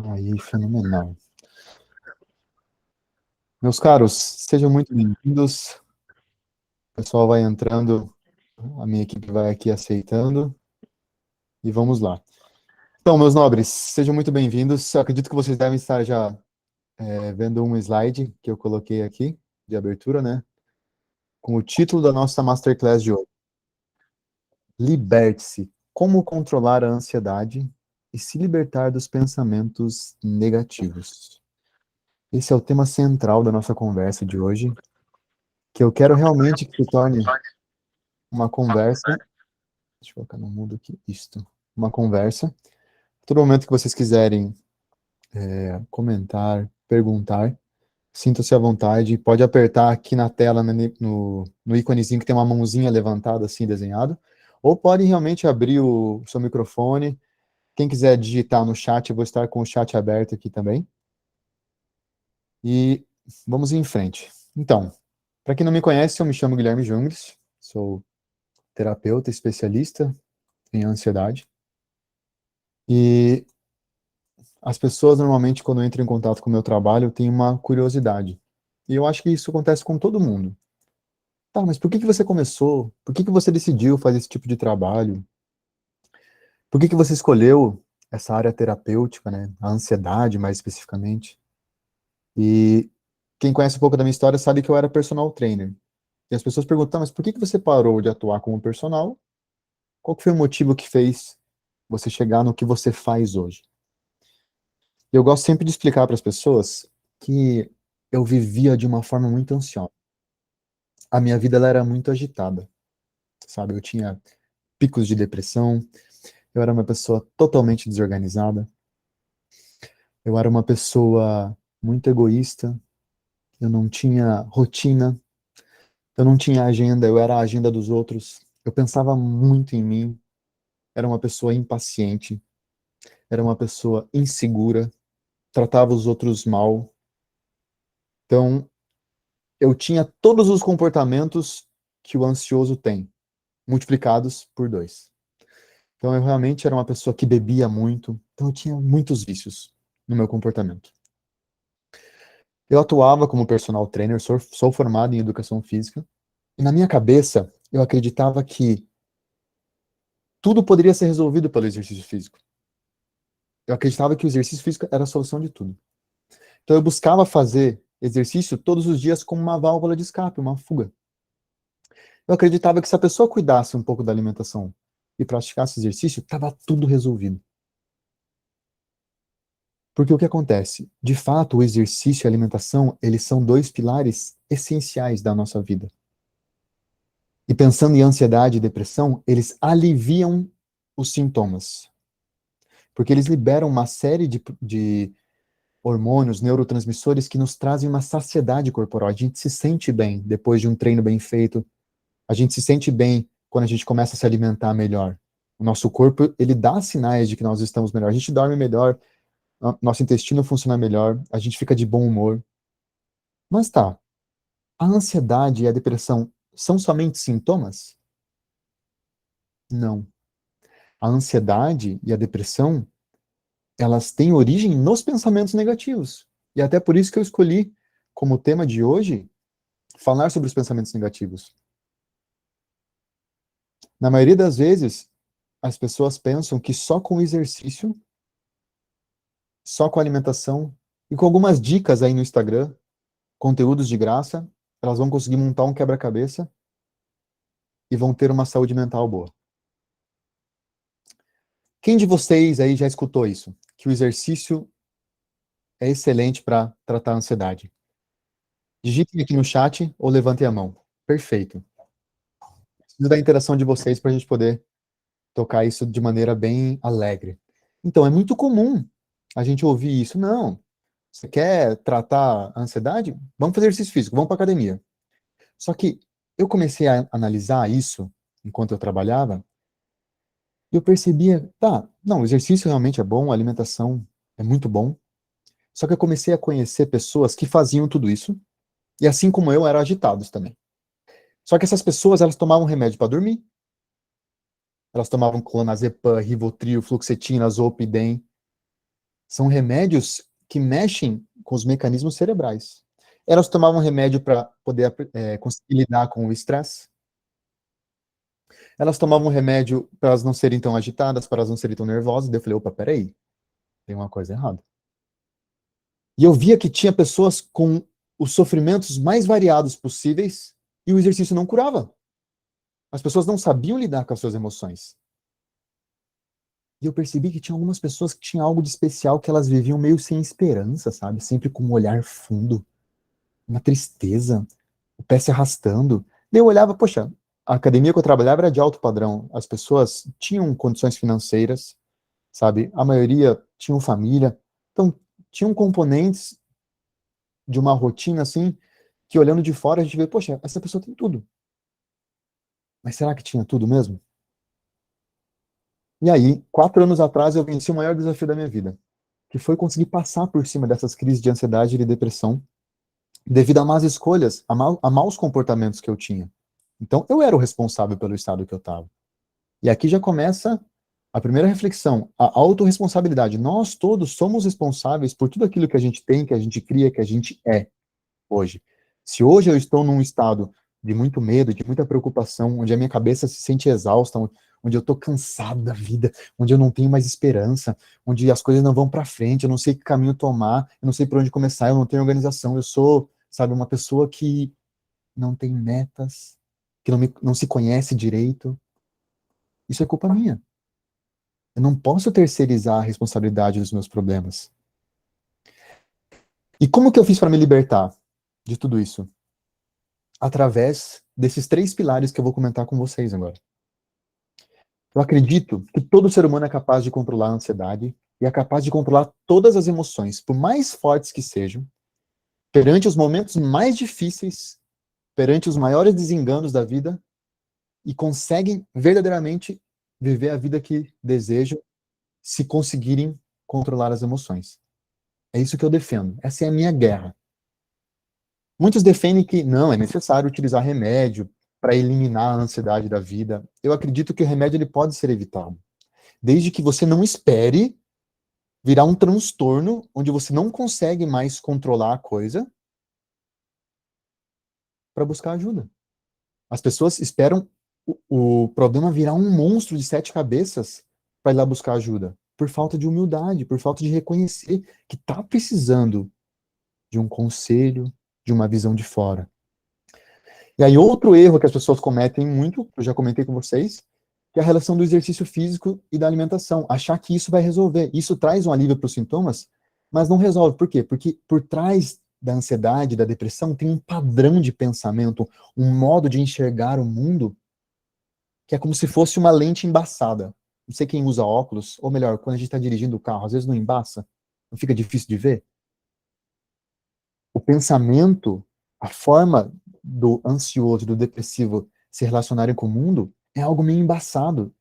Aí, fenomenal. Meus caros, sejam muito bem-vindos. O pessoal vai entrando, a minha equipe vai aqui aceitando e vamos lá. Então, meus nobres, sejam muito bem-vindos. Eu acredito que vocês devem estar já vendo um slide que eu coloquei aqui de abertura, né? Com o título da nossa Masterclass de hoje. Liberte-se. Como controlar a ansiedade e se libertar dos pensamentos negativos. Esse é o tema central da nossa conversa de hoje, que eu quero realmente que se torne uma conversa. Deixa eu colocar no mudo aqui. Isto. Uma conversa. Todo momento que vocês quiserem comentar, perguntar, sinta-se à vontade. Pode apertar aqui na tela, no íconezinho que tem uma mãozinha levantada, assim, desenhado. Ou pode realmente abrir o seu microfone. Quem quiser digitar no chat, eu vou estar com o chat aberto aqui também. E vamos em frente. Então, para quem não me conhece, eu me chamo Guilherme Jungles, sou terapeuta especialista em ansiedade. E as pessoas normalmente, quando entram em contato com o meu trabalho, têm uma curiosidade. E eu acho que isso acontece com todo mundo. Tá, mas por que que você começou? Por que que você decidiu fazer esse tipo de trabalho? Por que que você escolheu essa área terapêutica, né? A ansiedade, mais especificamente? E quem conhece um pouco da minha história sabe que eu era personal trainer. E as pessoas perguntam, "Tá, mas por que que você parou de atuar como personal? Qual que foi o motivo que fez você chegar no que você faz hoje?" E eu gosto sempre de explicar para as pessoas que eu vivia de uma forma muito ansiosa. A minha vida ela era muito agitada, sabe? Eu tinha picos de depressão, eu era uma pessoa totalmente desorganizada, eu era uma pessoa muito egoísta, eu não tinha rotina, eu não tinha agenda, eu era a agenda dos outros, eu pensava muito em mim, era uma pessoa impaciente, era uma pessoa insegura, tratava os outros mal. Então, eu tinha todos os comportamentos que o ansioso tem, multiplicados por dois. Então, eu realmente era uma pessoa que bebia muito, então eu tinha muitos vícios no meu comportamento. Eu atuava como personal trainer, sou formado em educação física, e na minha cabeça, eu acreditava que tudo poderia ser resolvido pelo exercício físico. Eu acreditava que o exercício físico era a solução de tudo. Então, eu buscava fazer exercício todos os dias como uma válvula de escape, uma fuga. Eu acreditava que se a pessoa cuidasse um pouco da alimentação e praticasse exercício, estava tudo resolvido. Porque o que acontece? De fato, o exercício e a alimentação, eles são dois pilares essenciais da nossa vida. E pensando em ansiedade e depressão, eles aliviam os sintomas. Porque eles liberam uma série de hormônios, neurotransmissores que nos trazem uma saciedade corporal. A gente se sente bem depois de um treino bem feito. A gente se sente bem quando a gente começa a se alimentar melhor. O nosso corpo, ele dá sinais de que nós estamos melhor. A gente dorme melhor, nosso intestino funciona melhor, a gente fica de bom humor. Mas tá, a ansiedade e a depressão são somente sintomas? Não. A ansiedade e a depressão, elas têm origem nos pensamentos negativos. E até por isso que eu escolhi como tema de hoje falar sobre os pensamentos negativos. Na maioria das vezes, as pessoas pensam que só com o exercício, só com a alimentação e com algumas dicas aí no Instagram, conteúdos de graça, elas vão conseguir montar um quebra-cabeça e vão ter uma saúde mental boa. Quem de vocês aí já escutou isso? Que o exercício é excelente para tratar a ansiedade? Digitem aqui no chat ou levantem a mão. Perfeito. Preciso da interação de vocês para a gente poder tocar isso de maneira bem alegre. Então, é muito comum a gente ouvir isso. Não, você quer tratar a ansiedade? Vamos fazer exercício físico, vamos para academia. Só que eu comecei a analisar isso enquanto eu trabalhava e eu percebia, tá, não, o exercício realmente é bom, a alimentação é muito bom. Só que eu comecei a conhecer pessoas que faziam tudo isso e assim como eu, eram agitados também. Só que essas pessoas, elas tomavam remédio para dormir, elas tomavam clonazepam, Rivotril, Fluoxetina, Zolpidem, São remédios que mexem com os mecanismos cerebrais. Elas tomavam remédio para poder conseguir lidar com o estresse. Elas tomavam remédio para elas não serem tão agitadas, para elas não serem tão nervosas. Daí eu falei, opa, peraí, tem uma coisa errada. E eu via que tinha pessoas com os sofrimentos mais variados possíveis e o exercício não curava. As pessoas não sabiam lidar com as suas emoções. E eu percebi que tinha algumas pessoas que tinham algo de especial, que elas viviam meio sem esperança, sabe? Sempre com um olhar fundo, uma tristeza, o pé se arrastando. Daí eu olhava, poxa, a academia que eu trabalhava era de alto padrão. As pessoas tinham condições financeiras, sabe? A maioria tinham família. Então, tinham componentes de uma rotina, assim, que olhando de fora a gente vê, poxa, essa pessoa tem tudo. Mas será que tinha tudo mesmo? E aí, 4 anos atrás, eu venci o maior desafio da minha vida, que foi conseguir passar por cima dessas crises de ansiedade e de depressão, devido a más escolhas, a maus comportamentos que eu tinha. Então, eu era o responsável pelo estado que eu estava. E aqui já começa a primeira reflexão, a autorresponsabilidade. Nós todos somos responsáveis por tudo aquilo que a gente tem, que a gente cria, que a gente é hoje. Se hoje eu estou num estado de muito medo, de muita preocupação, onde a minha cabeça se sente exausta, onde eu estou cansado da vida, onde eu não tenho mais esperança, onde as coisas não vão para frente, eu não sei que caminho tomar, eu não sei por onde começar, eu não tenho organização, eu sou, sabe, uma pessoa que não tem metas, que não se conhece direito. Isso é culpa minha. Eu não posso terceirizar a responsabilidade dos meus problemas. E como que eu fiz para me libertar de tudo isso? Através desses 3 pilares que eu vou comentar com vocês agora. Eu acredito que todo ser humano é capaz de controlar a ansiedade e é capaz de controlar todas as emoções, por mais fortes que sejam, perante os momentos mais difíceis, perante os maiores desenganos da vida, e conseguem verdadeiramente viver a vida que desejam se conseguirem controlar as emoções. É isso que eu defendo. Essa é a minha guerra. Muitos defendem que não, é necessário utilizar remédio para eliminar a ansiedade da vida. Eu acredito que o remédio ele pode ser evitado, desde que você não espere virar um transtorno onde você não consegue mais controlar a coisa para buscar ajuda. As pessoas esperam o problema virar um monstro de 7 cabeças para ir lá buscar ajuda, por falta de humildade, por falta de reconhecer que está precisando de um conselho, de uma visão de fora. E aí, outro erro que as pessoas cometem muito, eu já comentei com vocês, que é a relação do exercício físico e da alimentação. Achar que isso vai resolver. Isso traz um alívio para os sintomas, mas não resolve. Por quê? Porque por trás da ansiedade, da depressão, tem um padrão de pensamento, um modo de enxergar o mundo, que é como se fosse uma lente embaçada. Não sei quem usa óculos, ou melhor, quando a gente está dirigindo o carro, às vezes não embaça, não fica difícil de ver. O pensamento, a forma do ansioso, do depressivo se relacionarem com o mundo é algo meio embaçado.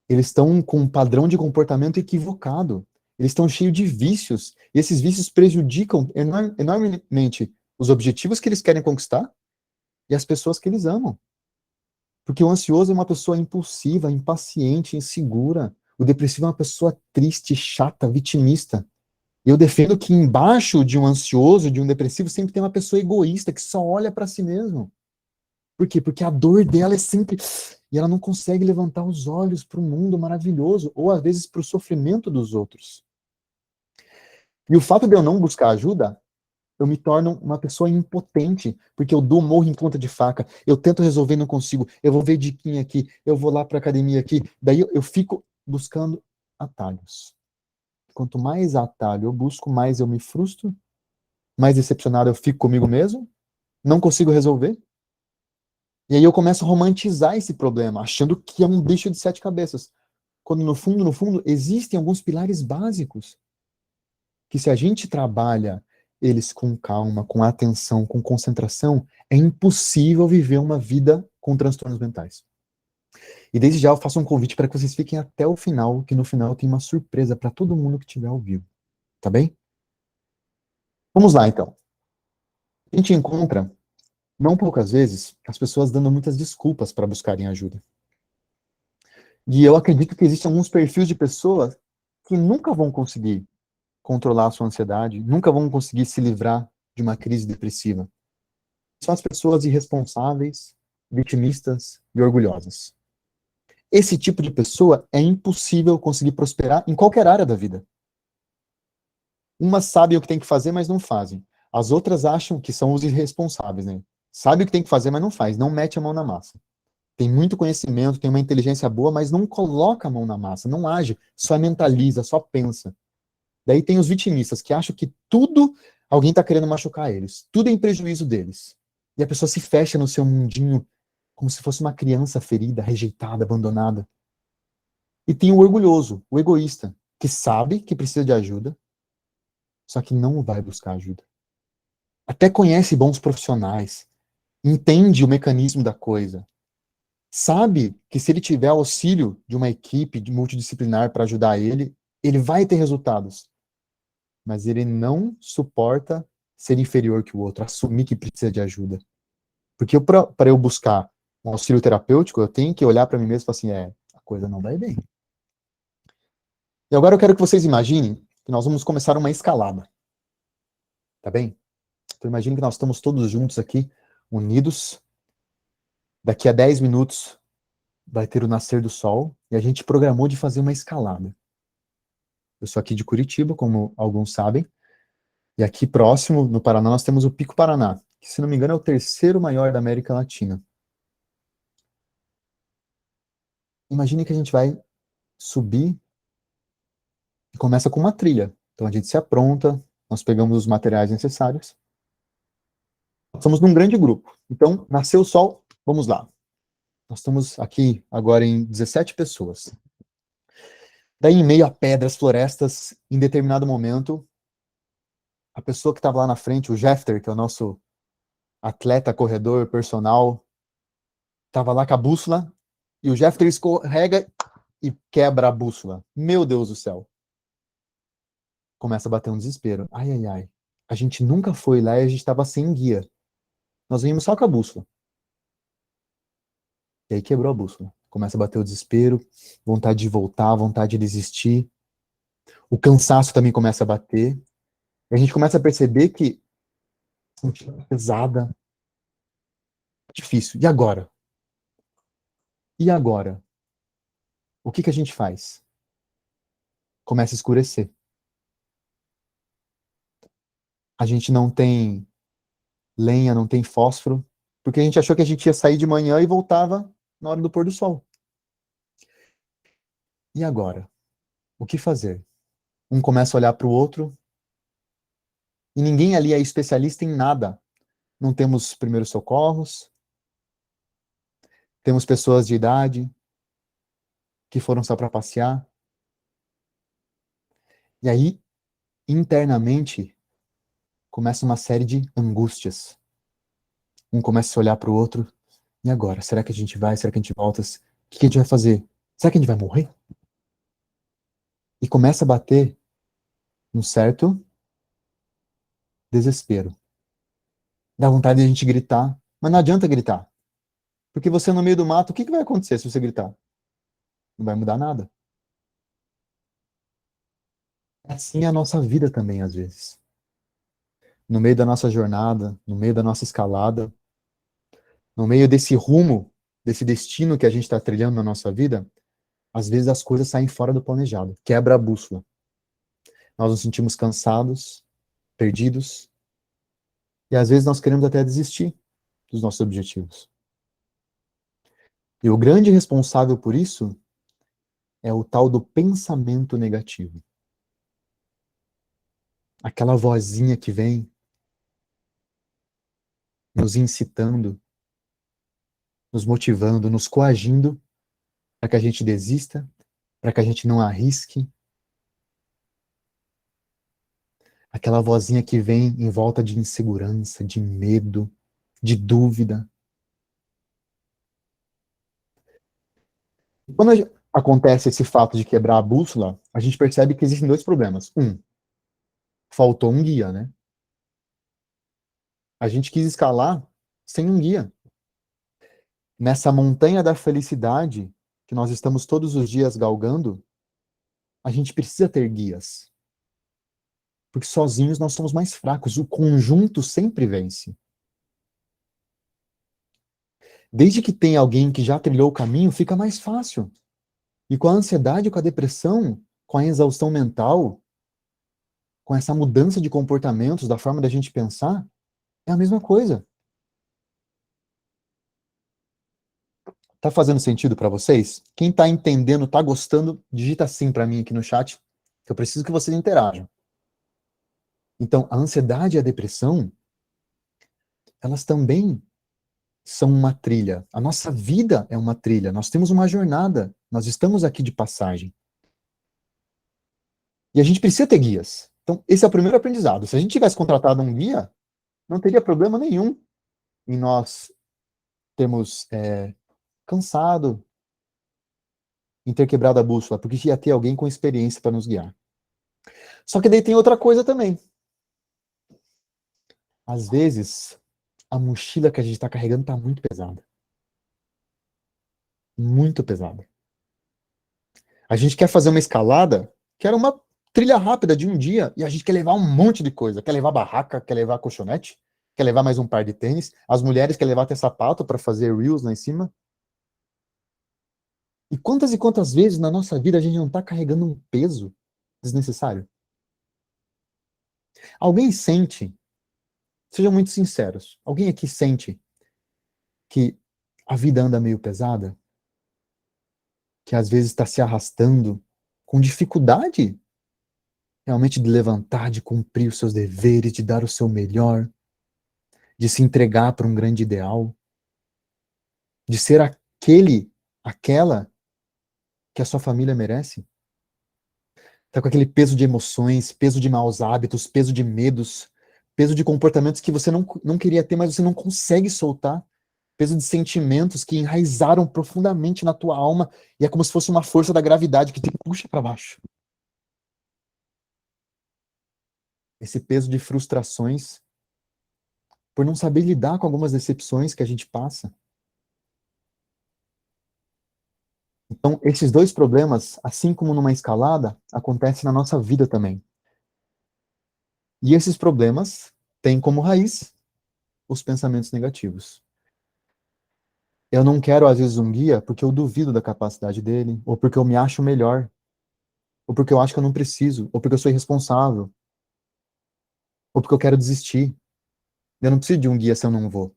Eles estão com um padrão de comportamento equivocado. Eles estão cheios de vícios. E esses vícios prejudicam enormemente os objetivos que eles querem conquistar e as pessoas que eles amam. Porque o ansioso é uma pessoa impulsiva, impaciente, insegura. O depressivo é uma pessoa triste, chata, vitimista. Eu defendo que embaixo de um ansioso, de um depressivo, sempre tem uma pessoa egoísta que só olha para si mesmo. Por quê? Porque a dor dela é sempre. E ela não consegue levantar os olhos para o mundo maravilhoso, ou às vezes para o sofrimento dos outros. E o fato de eu não buscar ajuda, eu me torno uma pessoa impotente, porque eu dou morro em ponta de faca, eu tento resolver e não consigo, eu vou ver diquinha aqui, eu vou lá para academia aqui, daí eu fico buscando atalhos. Quanto mais atalho eu busco, mais eu me frustro, mais decepcionado eu fico comigo mesmo, não consigo resolver. E aí eu começo a romantizar esse problema, achando que é um bicho de 7 cabeças. Quando no fundo, existem alguns pilares básicos que se a gente trabalha eles com calma, com atenção, com concentração, é impossível viver uma vida com transtornos mentais. E desde já eu faço um convite para que vocês fiquem até o final, que no final tem uma surpresa para todo mundo que estiver ao vivo. Tá bem? Vamos lá, então. A gente encontra, não poucas vezes, as pessoas dando muitas desculpas para buscarem ajuda. E eu acredito que existem alguns perfis de pessoas que nunca vão conseguir controlar a sua ansiedade, nunca vão conseguir se livrar de uma crise depressiva. São as pessoas irresponsáveis, vitimistas e orgulhosas. Esse tipo de pessoa é impossível conseguir prosperar em qualquer área da vida. Umas sabem o que tem que fazer, mas não fazem. As outras acham que são os irresponsáveis, né? Sabe o que tem que fazer, mas não faz, não mete a mão na massa. Tem muito conhecimento, tem uma inteligência boa, mas não coloca a mão na massa, não age, só mentaliza, só pensa. Daí tem os vitimistas que acham que tudo alguém está querendo machucar eles, tudo é em prejuízo deles. E a pessoa se fecha no seu mundinho como se fosse uma criança ferida, rejeitada, abandonada. E tem o orgulhoso, o egoísta, que sabe que precisa de ajuda, só que não vai buscar ajuda. Até conhece bons profissionais, entende o mecanismo da coisa, sabe que se ele tiver auxílio de uma equipe de multidisciplinar para ajudar ele, ele vai ter resultados. Mas ele não suporta ser inferior que o outro, assumir que precisa de ajuda. Porque para eu buscar um auxílio terapêutico, eu tenho que olhar para mim mesmo e falar assim, a coisa não vai bem. E agora eu quero que vocês imaginem que nós vamos começar uma escalada. Tá bem? Então imagine que nós estamos todos juntos aqui, unidos. Daqui a 10 minutos vai ter o nascer do sol e a gente programou de fazer uma escalada. Eu sou aqui de Curitiba, como alguns sabem, e aqui próximo, no Paraná, nós temos o Pico Paraná, que, se não me engano, é o terceiro maior da América Latina. Imagine que a gente vai subir e começa com uma trilha. Então a gente se apronta, nós pegamos os materiais necessários. Estamos num grande grupo. Então, nasceu o sol, vamos lá. Nós estamos aqui agora em 17 pessoas. Daí, em meio a pedras, florestas, em determinado momento, a pessoa que estava lá na frente, o Jeffter, que é o nosso atleta, corredor, personal, estava lá com a bússola, e o Jeffter escorrega e quebra a bússola. Meu Deus do céu. Começa a bater um desespero. Ai, ai, ai. A gente nunca foi lá e a gente estava sem guia. Nós vimos só com a bússola. E aí quebrou a bússola. Começa a bater o desespero, vontade de voltar, vontade de desistir. O cansaço também começa a bater. E a gente começa a perceber que a mochila é pesada, difícil. E agora? E agora? O que que a gente faz? Começa a escurecer. A gente não tem lenha, não tem fósforo, porque a gente achou que a gente ia sair de manhã e voltava na hora do pôr do sol. E agora? O que fazer? Um começa a olhar para o outro e ninguém ali é especialista em nada. Não temos primeiros socorros, temos pessoas de idade que foram só para passear. E aí, internamente, começa uma série de angústias. Um começa a olhar para o outro. E agora? Será que a gente vai? Será que a gente volta? O que a gente vai fazer? Será que a gente vai morrer? E começa a bater um certo desespero. Dá vontade de a gente gritar, mas não adianta gritar. Porque você no meio do mato, o que vai acontecer se você gritar? Não vai mudar nada. Assim é a nossa vida também, às vezes. No meio da nossa jornada, no meio da nossa escalada, no meio desse rumo, desse destino que a gente está trilhando na nossa vida, às vezes as coisas saem fora do planejado, quebra a bússola. Nós nos sentimos cansados, perdidos, e às vezes nós queremos até desistir dos nossos objetivos. E o grande responsável por isso é o tal do pensamento negativo. Aquela vozinha que vem nos incitando, nos motivando, nos coagindo para que a gente desista, para que a gente não arrisque. Aquela vozinha que vem em volta de insegurança, de medo, de dúvida. Quando acontece esse fato de quebrar a bússola, a gente percebe que existem dois problemas. Um, faltou um guia, né? A gente quis escalar sem um guia. Nessa montanha da felicidade que nós estamos todos os dias galgando, a gente precisa ter guias. Porque sozinhos nós somos mais fracos. O conjunto sempre vence. Desde que tem alguém que já trilhou o caminho, fica mais fácil. E com a ansiedade, com a depressão, com a exaustão mental, com essa mudança de comportamentos, da forma da gente pensar, é a mesma coisa. Tá fazendo sentido para vocês? Quem tá entendendo, tá gostando, digita sim para mim aqui no chat, que eu preciso que vocês interajam. Então, a ansiedade e a depressão, elas também são uma trilha. A nossa vida é uma trilha. Nós temos uma jornada. Nós estamos aqui de passagem. E a gente precisa ter guias. Então, esse é o primeiro aprendizado. Se a gente tivesse contratado um guia, não teria problema nenhum em nós termos cansado, em ter quebrado a bússola, porque ia ter alguém com experiência para nos guiar. Só que daí tem outra coisa também. Às vezes, a mochila que a gente está carregando está muito pesada. Muito pesada. A gente quer fazer uma escalada, que era uma trilha rápida de um dia, e a gente quer levar um monte de coisa. Quer levar barraca, quer levar colchonete, quer levar mais um par de tênis. As mulheres querem levar até sapato para fazer reels lá em cima. E quantas vezes na nossa vida a gente não está carregando um peso desnecessário? Alguém sente, sejam muito sinceros, alguém aqui sente que a vida anda meio pesada? Que às vezes está se arrastando com dificuldade realmente de levantar, de cumprir os seus deveres, de dar o seu melhor, de se entregar para um grande ideal, de ser aquela que a sua família merece? Tá com aquele peso de emoções, peso de maus hábitos, peso de medos, peso de comportamentos que você não queria ter, mas você não consegue soltar, peso de sentimentos que enraizaram profundamente na tua alma e é como se fosse uma força da gravidade que te puxa para baixo. Esse peso de frustrações por não saber lidar com algumas decepções que a gente passa. Então, esses dois problemas, assim como numa escalada, acontecem na nossa vida também. E esses problemas têm como raiz os pensamentos negativos. Eu não quero, às vezes, um guia porque eu duvido da capacidade dele, ou porque eu me acho melhor, ou porque eu acho que eu não preciso, ou porque eu sou irresponsável, ou porque eu quero desistir. Eu não preciso de um guia se eu não vou.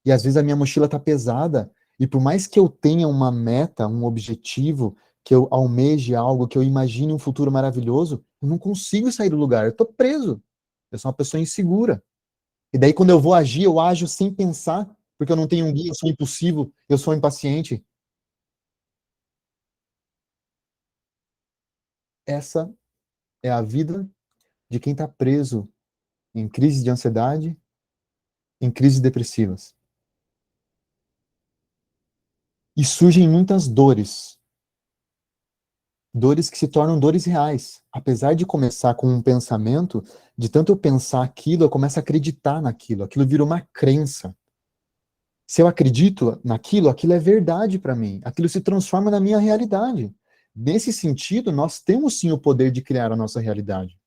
E às vezes a minha mochila está pesada, e por mais que eu tenha uma meta, um objetivo, que eu almeje algo, que eu imagine um futuro maravilhoso, eu não consigo sair do lugar, eu estou preso. Eu sou uma pessoa insegura. E daí quando eu vou agir, eu ajo sem pensar, porque eu não tenho um guia, eu sou impulsivo, eu sou impaciente. Essa é a vida de quem está preso em crises de ansiedade, em crises depressivas. E surgem muitas dores. Dores que se tornam dores reais. Apesar de começar com um pensamento, de tanto eu pensar aquilo, eu começo a acreditar naquilo. Aquilo vira uma crença. Se eu acredito naquilo, aquilo é verdade para mim. Aquilo se transforma na minha realidade. Nesse sentido, nós temos sim o poder de criar a nossa realidade.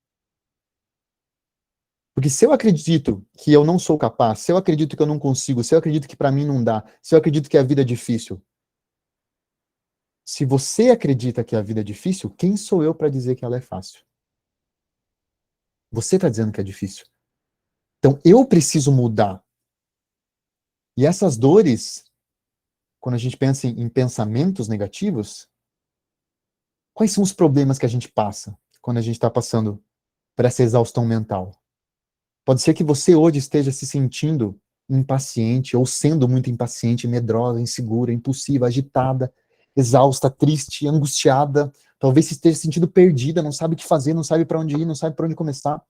Porque se eu acredito que eu não sou capaz, se eu acredito que eu não consigo, se eu acredito que para mim não dá, se eu acredito que a vida é difícil, se você acredita que a vida é difícil, quem sou eu para dizer que ela é fácil? Você está dizendo que é difícil. Então, eu preciso mudar. E essas dores, quando a gente pensa em pensamentos negativos, quais são os problemas que a gente passa quando a gente está passando por essa exaustão mental? Pode ser que você hoje esteja se sentindo impaciente ou sendo muito impaciente, medrosa, insegura, impulsiva, agitada, exausta, triste, angustiada. Talvez você esteja se sentindo perdida, não sabe o que fazer, não sabe para onde ir, não sabe por onde começar.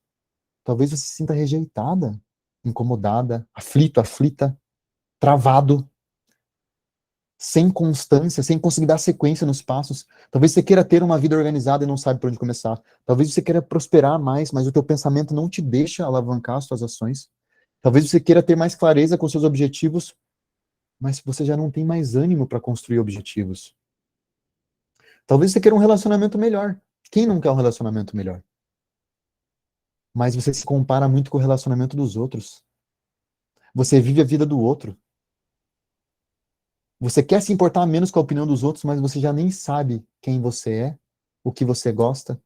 Talvez você se sinta rejeitada, incomodada, aflito, aflita, travado, sem constância, sem conseguir dar sequência nos passos. Talvez você queira ter uma vida organizada e não sabe por onde começar. Talvez você queira prosperar mais, mas o teu pensamento não te deixa alavancar as suas ações. Talvez você queira ter mais clareza com seus objetivos, mas você já não tem mais ânimo para construir objetivos. Talvez você queira um relacionamento melhor, Quem não quer um relacionamento melhor? Mas você se compara muito com o relacionamento dos outros. Você vive a vida do outro. Você quer se importar menos com a opinião dos outros, mas você já nem sabe quem você é, o que você gosta.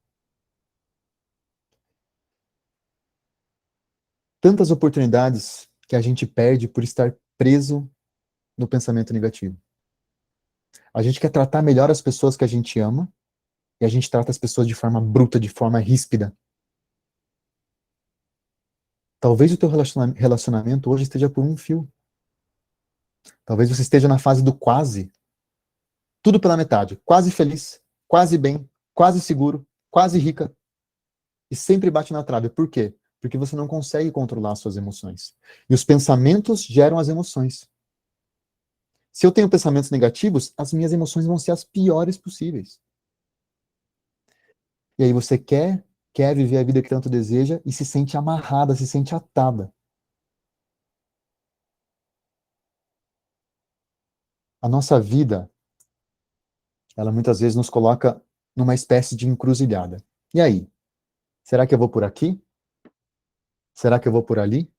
Tantas oportunidades que a gente perde por estar preso no pensamento negativo. A gente quer tratar melhor as pessoas que a gente ama e a gente trata as pessoas de forma bruta, de forma ríspida. Talvez o teu relacionamento hoje esteja por um fio. Talvez você esteja na fase do quase. Tudo pela metade. Quase feliz, quase bem, quase seguro, quase rica. E sempre bate na trave. Por quê? Porque você não consegue controlar as suas emoções. E os pensamentos geram as emoções. Se eu tenho pensamentos negativos, as minhas emoções vão ser as piores possíveis. E aí você quer viver a vida que tanto deseja e se sente amarrada, se sente atada. A nossa vida, ela muitas vezes nos coloca numa espécie de encruzilhada. E aí? Será que eu vou por aqui? Será que eu vou por ali?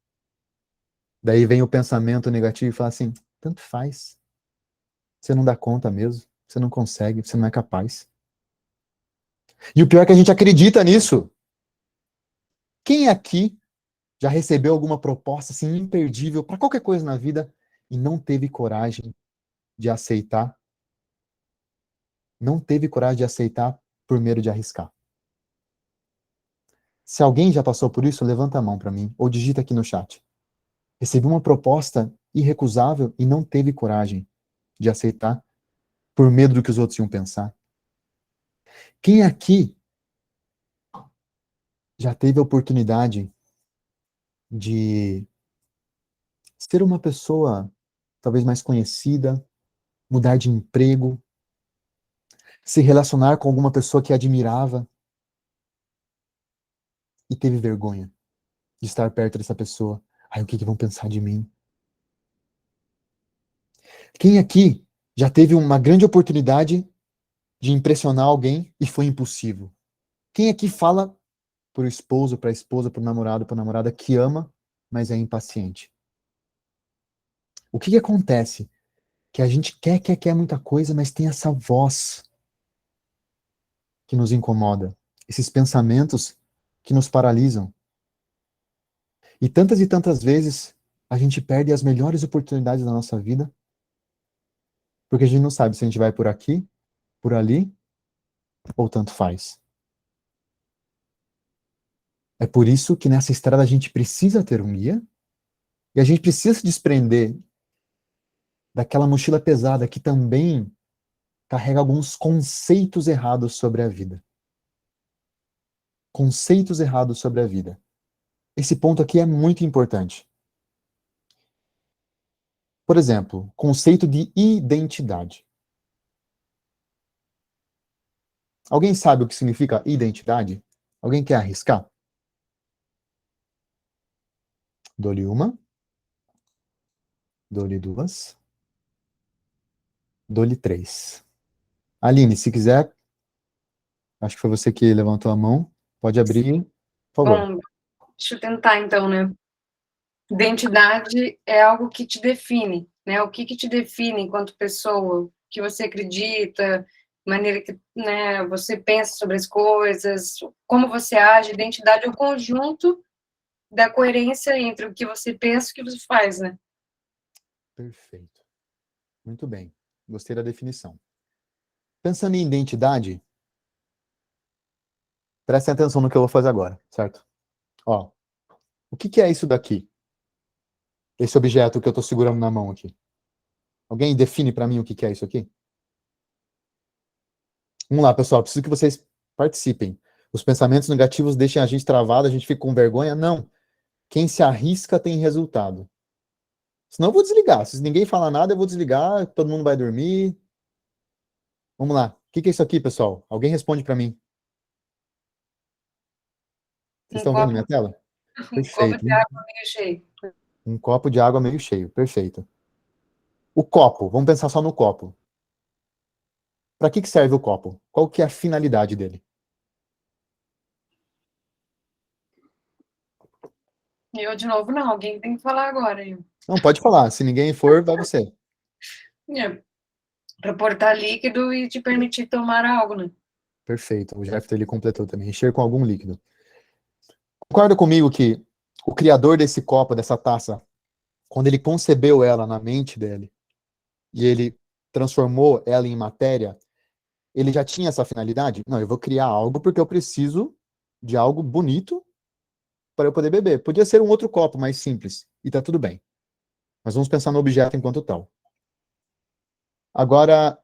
Daí vem o pensamento negativo e fala assim: tanto faz. Você não dá conta mesmo. Você não consegue, você não é capaz. E o pior é que a gente acredita nisso. Quem aqui já recebeu alguma proposta assim imperdível para qualquer coisa na vida e não teve coragem de aceitar? Não teve coragem de aceitar por medo de arriscar? Se alguém já passou por isso, levanta a mão para mim ou digita aqui no chat. Recebi uma proposta irrecusável e não teve coragem de aceitar por medo do que os outros iam pensar. Quem aqui já teve a oportunidade de ser uma pessoa talvez mais conhecida, mudar de emprego, se relacionar com alguma pessoa que admirava e teve vergonha de estar perto dessa pessoa? Ai, o que que vão pensar de mim? Quem aqui já teve uma grande oportunidade de impressionar alguém e foi impossível? Quem aqui fala pro esposo, pra esposa, pro namorado, pra namorada que ama, mas é impaciente? O que que acontece? Que a gente quer muita coisa, mas tem essa voz que nos incomoda, esses pensamentos que nos paralisam. E tantas vezes a gente perde as melhores oportunidades da nossa vida, porque a gente não sabe se a gente vai por aqui, por ali, ou tanto faz. É por isso que nessa estrada a gente precisa ter um guia, e a gente precisa se desprender daquela mochila pesada que também carrega alguns conceitos errados sobre a vida. Conceitos errados sobre a vida. Esse ponto aqui é muito importante. Por exemplo, conceito de identidade. Alguém sabe o que significa identidade? Alguém quer arriscar? Dou-lhe uma, dou-lhe duas, dou-lhe três. Aline, se quiser, acho que foi você que levantou a mão, pode abrir, por favor. Bom, deixa eu tentar então, né? Identidade é algo que te define, né? O que te define enquanto pessoa, o que você acredita, maneira que, né, você pensa sobre as coisas, como você age. Identidade é o conjunto da coerência entre o que você pensa e o que você faz, né? Perfeito. Muito bem. Gostei da definição. Pensando em identidade, prestem atenção no que eu vou fazer agora, certo? Ó, o que é isso daqui? Esse objeto que eu estou segurando na mão aqui. Alguém define para mim o que é isso aqui? Vamos lá, pessoal, preciso que vocês participem. Os pensamentos negativos deixam a gente travado, a gente fica com vergonha? Não. Quem se arrisca tem resultado. Senão eu vou desligar. Se ninguém falar nada, eu vou desligar, todo mundo vai dormir. Vamos lá. O que é isso aqui, pessoal? Alguém responde para mim. Vocês Um estão vendo copo, minha tela? um copo Perfeito. de água meio cheio. Um copo de água meio cheio. Perfeito. O copo, vamos pensar só no copo. Para que serve o copo? Qual que é a finalidade dele? Eu, de novo, não. Alguém tem que falar agora. Não, pode falar. Se ninguém for, vai você. Para portar líquido e te permitir tomar algo, né? Perfeito. O Jeffter, ele completou também. Encher com algum líquido. Concorda comigo que o criador desse copo, dessa taça, quando ele concebeu ela na mente dele e ele transformou ela em matéria, ele já tinha essa finalidade? Não, eu vou criar algo porque eu preciso de algo bonito para eu poder beber. Podia ser um outro copo mais simples e tá tudo bem. Mas vamos pensar no objeto enquanto tal. Agora,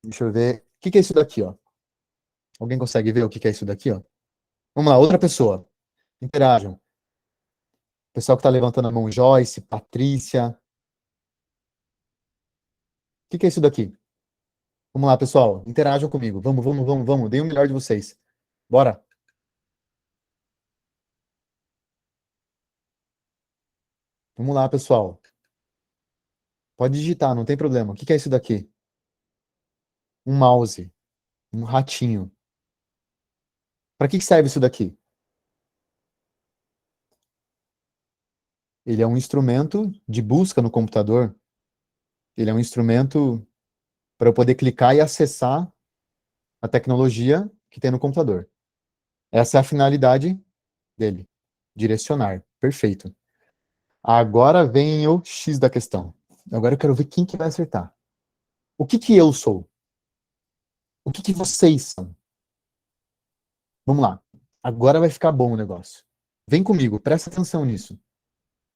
deixa eu ver. O que é isso daqui, ó? Alguém consegue ver o que é isso daqui, ó? Vamos lá, outra pessoa. Interajam. Pessoal que tá levantando a mão, Joyce, Patrícia. O que é isso daqui? Vamos lá, pessoal. Interajam comigo. Vamos, vamos, vamos, vamos. Dei o melhor de vocês. Bora. Vamos lá, pessoal. Pode digitar, não tem problema. O que é isso daqui? Um mouse. Um ratinho. Para que serve isso daqui? Ele é um instrumento de busca no computador. Ele é um instrumento para eu poder clicar e acessar a tecnologia que tem no computador. Essa é a finalidade dele. Direcionar. Perfeito. Agora vem o X da questão. Agora eu quero ver quem que vai acertar. O que que eu sou? O que que vocês são? Vamos lá. Agora vai ficar bom o negócio. Vem comigo, presta atenção nisso.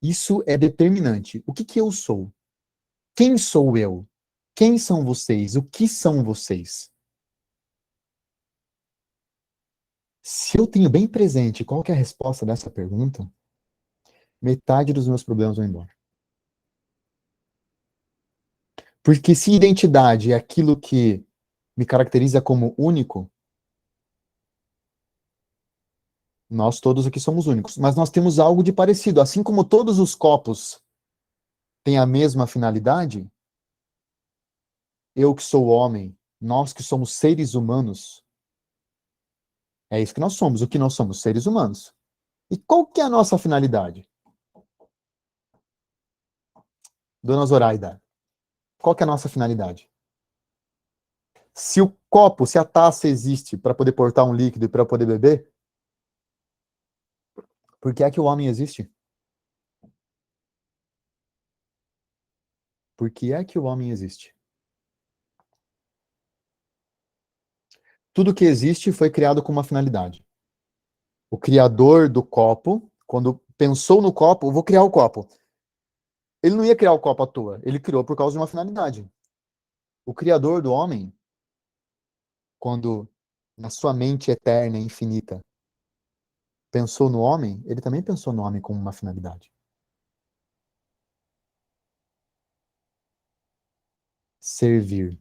Isso é determinante. O que que eu sou? Quem sou eu? Quem são vocês? O que são vocês? Se eu tenho bem presente qual que é a resposta dessa pergunta, metade dos meus problemas vão embora. Porque se identidade é aquilo que me caracteriza como único, nós todos aqui somos únicos. Mas nós temos algo de parecido. Assim como todos os copos têm a mesma finalidade, eu que sou homem, nós que somos seres humanos, é isso que nós somos. O que nós somos? Seres humanos. E qual que é a nossa finalidade? Dona Zoraida, qual que é a nossa finalidade? Se o copo, se a taça existe para poder portar um líquido e para poder beber, por que é que o homem existe? Por que é que o homem existe? Tudo que existe foi criado com uma finalidade. O criador do copo, quando pensou no copo, eu vou criar o copo. Ele não ia criar o copo à toa, ele criou por causa de uma finalidade. O criador do homem, quando na sua mente eterna e infinita pensou no homem, ele também pensou no homem com uma finalidade. Servir.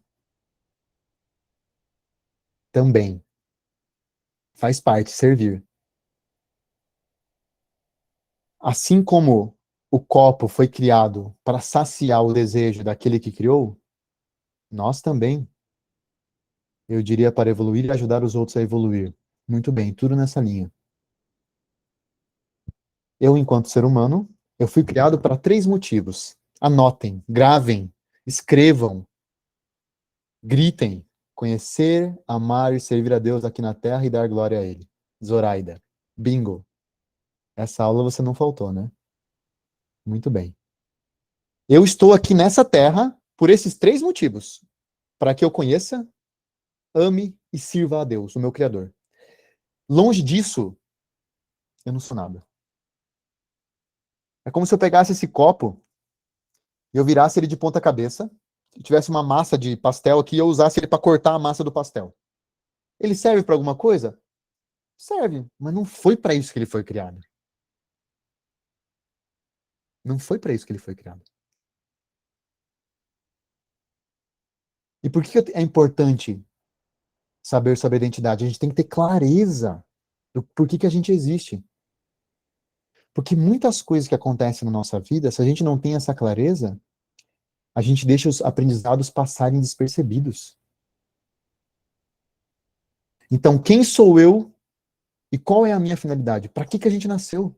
Também. Faz parte, servir. Assim como o copo foi criado para saciar o desejo daquele que criou, nós também, eu diria, para evoluir e ajudar os outros a evoluir. Muito bem, tudo nessa linha. Eu, enquanto ser humano, eu fui criado para 3 motivos. Anotem, gravem, escrevam, gritem. Conhecer, amar e servir a Deus aqui na terra e dar glória a Ele. Zoraida. Bingo. Essa aula você não faltou, né? Muito bem. Eu estou aqui nessa terra por esses 3 motivos. Para que eu conheça, ame e sirva a Deus, o meu Criador. Longe disso, eu não sou nada. É como se eu pegasse esse copo e eu virasse ele de ponta cabeça, e tivesse uma massa de pastel aqui e eu usasse ele para cortar a massa do pastel. Ele serve para alguma coisa? Serve, mas não foi para isso que ele foi criado. Não foi para isso que ele foi criado. E por que é importante saber sobre a identidade? A gente tem que ter clareza do porquê que a gente existe. Porque muitas coisas que acontecem na nossa vida, se a gente não tem essa clareza, a gente deixa os aprendizados passarem despercebidos. Então, quem sou eu e qual é a minha finalidade? Para que a gente nasceu?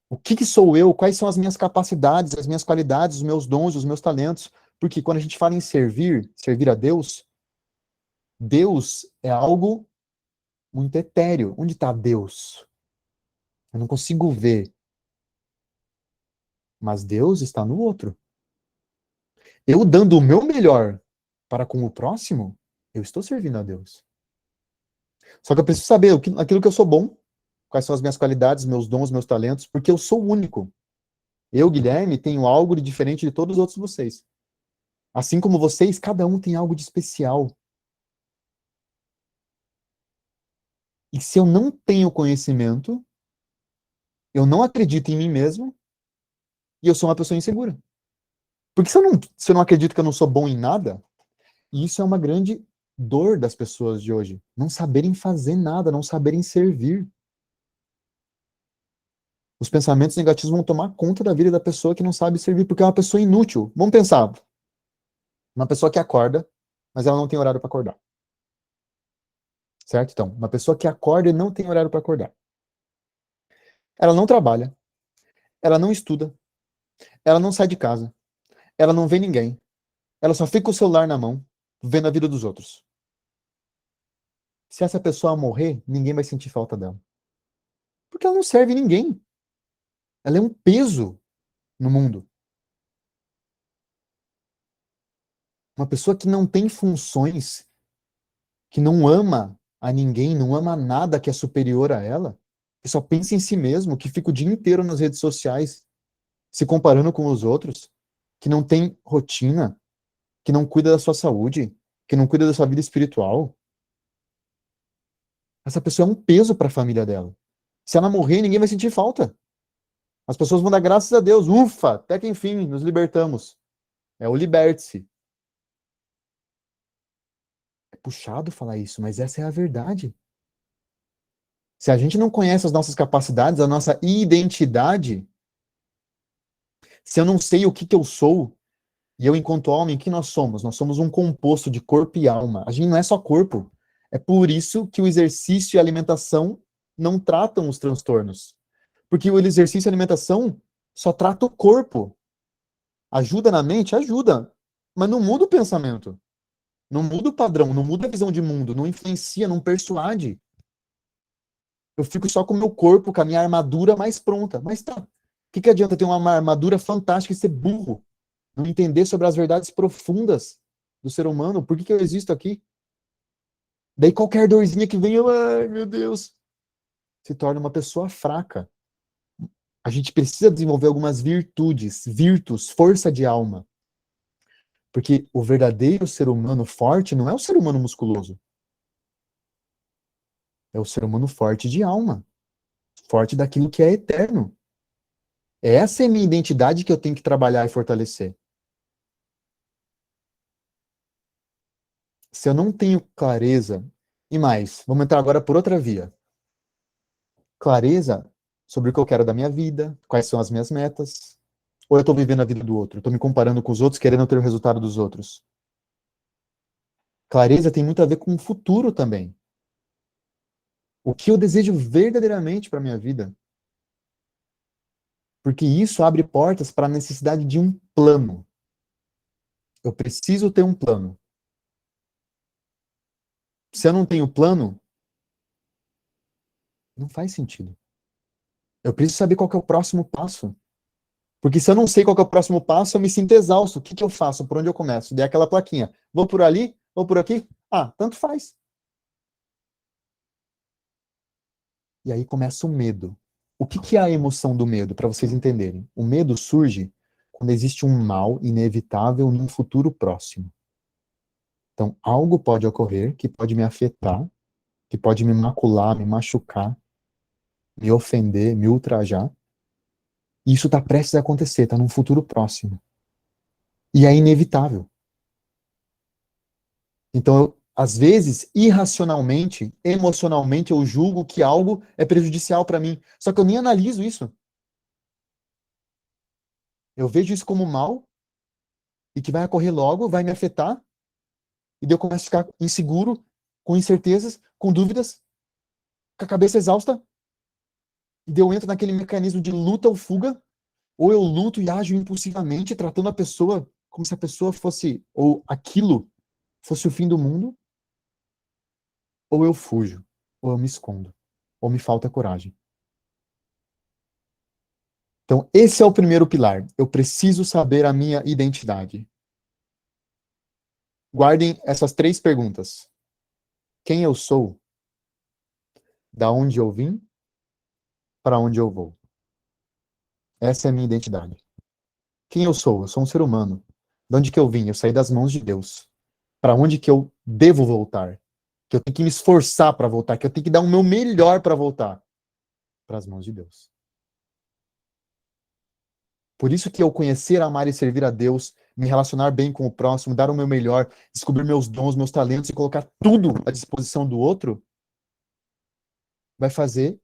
O que sou eu? Quais são as minhas capacidades, as minhas qualidades, os meus dons, os meus talentos? Porque quando a gente fala em servir a Deus, Deus é algo muito etéreo. Onde está Deus? Eu não consigo ver. Mas Deus está no outro. Eu dando o meu melhor para com o próximo, eu estou servindo a Deus. Só que eu preciso saber aquilo que eu sou bom, quais são as minhas qualidades, meus dons, meus talentos, porque eu sou único. Eu, Guilherme, tenho algo de diferente de todos os outros vocês. Assim como vocês, cada um tem algo de especial. E se eu não tenho conhecimento, eu não acredito em mim mesmo e eu sou uma pessoa insegura. Porque se eu não acredito que eu não sou bom em nada, e isso é uma grande dor das pessoas de hoje. Não saberem fazer nada, não saberem servir. Os pensamentos negativos vão tomar conta da vida da pessoa que não sabe servir, porque é uma pessoa inútil. Vamos pensar. Uma pessoa que acorda, mas ela não tem horário para acordar. Certo? Então, uma pessoa que acorda e não tem horário para acordar. Ela não trabalha, ela não estuda, ela não sai de casa, ela não vê ninguém, ela só fica com o celular na mão, vendo a vida dos outros. Se essa pessoa morrer, ninguém vai sentir falta dela. Porque ela não serve ninguém. Ela é um peso no mundo. Uma pessoa que não tem funções, que não ama a ninguém, não ama nada que é superior a ela, que só pensa em si mesmo, que fica o dia inteiro nas redes sociais se comparando com os outros, que não tem rotina, que não cuida da sua saúde, que não cuida da sua vida espiritual. Essa pessoa é um peso para a família dela. Se ela morrer, ninguém vai sentir falta. As pessoas vão dar graças a Deus. Ufa, até que enfim nos libertamos. É o liberte-se. É puxado falar isso, mas essa é a verdade. Se a gente não conhece as nossas capacidades, a nossa identidade, se eu não sei o que eu sou, e eu, enquanto homem, o que nós somos? Nós somos um composto de corpo e alma. A gente não é só corpo. É por isso que o exercício e a alimentação não tratam os transtornos. Porque o exercício e a alimentação só trata o corpo. Ajuda na mente? Ajuda. Mas não muda o pensamento. Não muda o padrão, não muda a visão de mundo, não influencia, não persuade. Eu fico só com o meu corpo, com a minha armadura mais pronta. Mas tá. O que adianta ter uma armadura fantástica e ser burro? Não entender sobre as verdades profundas do ser humano? Por que eu existo aqui? Daí qualquer dorzinha que vem, eu, ai meu Deus, se torna uma pessoa fraca. A gente precisa desenvolver algumas virtudes, força de alma. Porque o verdadeiro ser humano forte não é o ser humano musculoso. É o ser humano forte de alma. Forte daquilo que é eterno. Essa é a minha identidade que eu tenho que trabalhar e fortalecer. Se eu não tenho clareza, e mais, vamos entrar agora por outra via. Clareza sobre o que eu quero da minha vida, quais são as minhas metas, ou eu estou vivendo a vida do outro, estou me comparando com os outros, querendo ter o resultado dos outros. Clareza tem muito a ver com o futuro também. O que eu desejo verdadeiramente para a minha vida. Porque isso abre portas para a necessidade de um plano. Eu preciso ter um plano. Se eu não tenho plano, não faz sentido. Eu preciso saber qual que é o próximo passo. Porque se eu não sei qual que é o próximo passo, eu me sinto exausto. O que eu faço? Por onde eu começo? Dei aquela plaquinha. Vou por ali? Vou por aqui? Ah, tanto faz. E aí começa o medo. O que é a emoção do medo, para vocês entenderem? O medo surge quando existe um mal inevitável num futuro próximo. Então, algo pode ocorrer que pode me afetar, que pode me macular, me machucar, me ofender, me ultrajar. E isso está prestes a acontecer, está num futuro próximo. E é inevitável. Então, às vezes, irracionalmente, emocionalmente, eu julgo que algo é prejudicial para mim. Só que eu nem analiso isso. Eu vejo isso como mal e que vai ocorrer logo, vai me afetar. E daí eu começo a ficar inseguro, com incertezas, com dúvidas, com a cabeça exausta. E daí eu entro naquele mecanismo de luta ou fuga, ou eu luto e ajo impulsivamente, tratando a pessoa como se a pessoa fosse, ou aquilo fosse o fim do mundo, ou eu fujo, ou eu me escondo, ou me falta coragem. Então, esse é o primeiro pilar. Eu preciso saber a minha identidade. Guardem essas 3 perguntas. Quem eu sou? Da onde eu vim? Para onde eu vou? Essa é a minha identidade. Quem eu sou? Eu sou um ser humano. De onde que eu vim? Eu saí das mãos de Deus. Para onde que eu devo voltar? Que eu tenho que me esforçar para voltar, que eu tenho que dar o meu melhor para voltar? Para as mãos de Deus. Por isso que eu conhecer, amar e servir a Deus, me relacionar bem com o próximo, dar o meu melhor, descobrir meus dons, meus talentos e colocar tudo à disposição do outro, vai fazer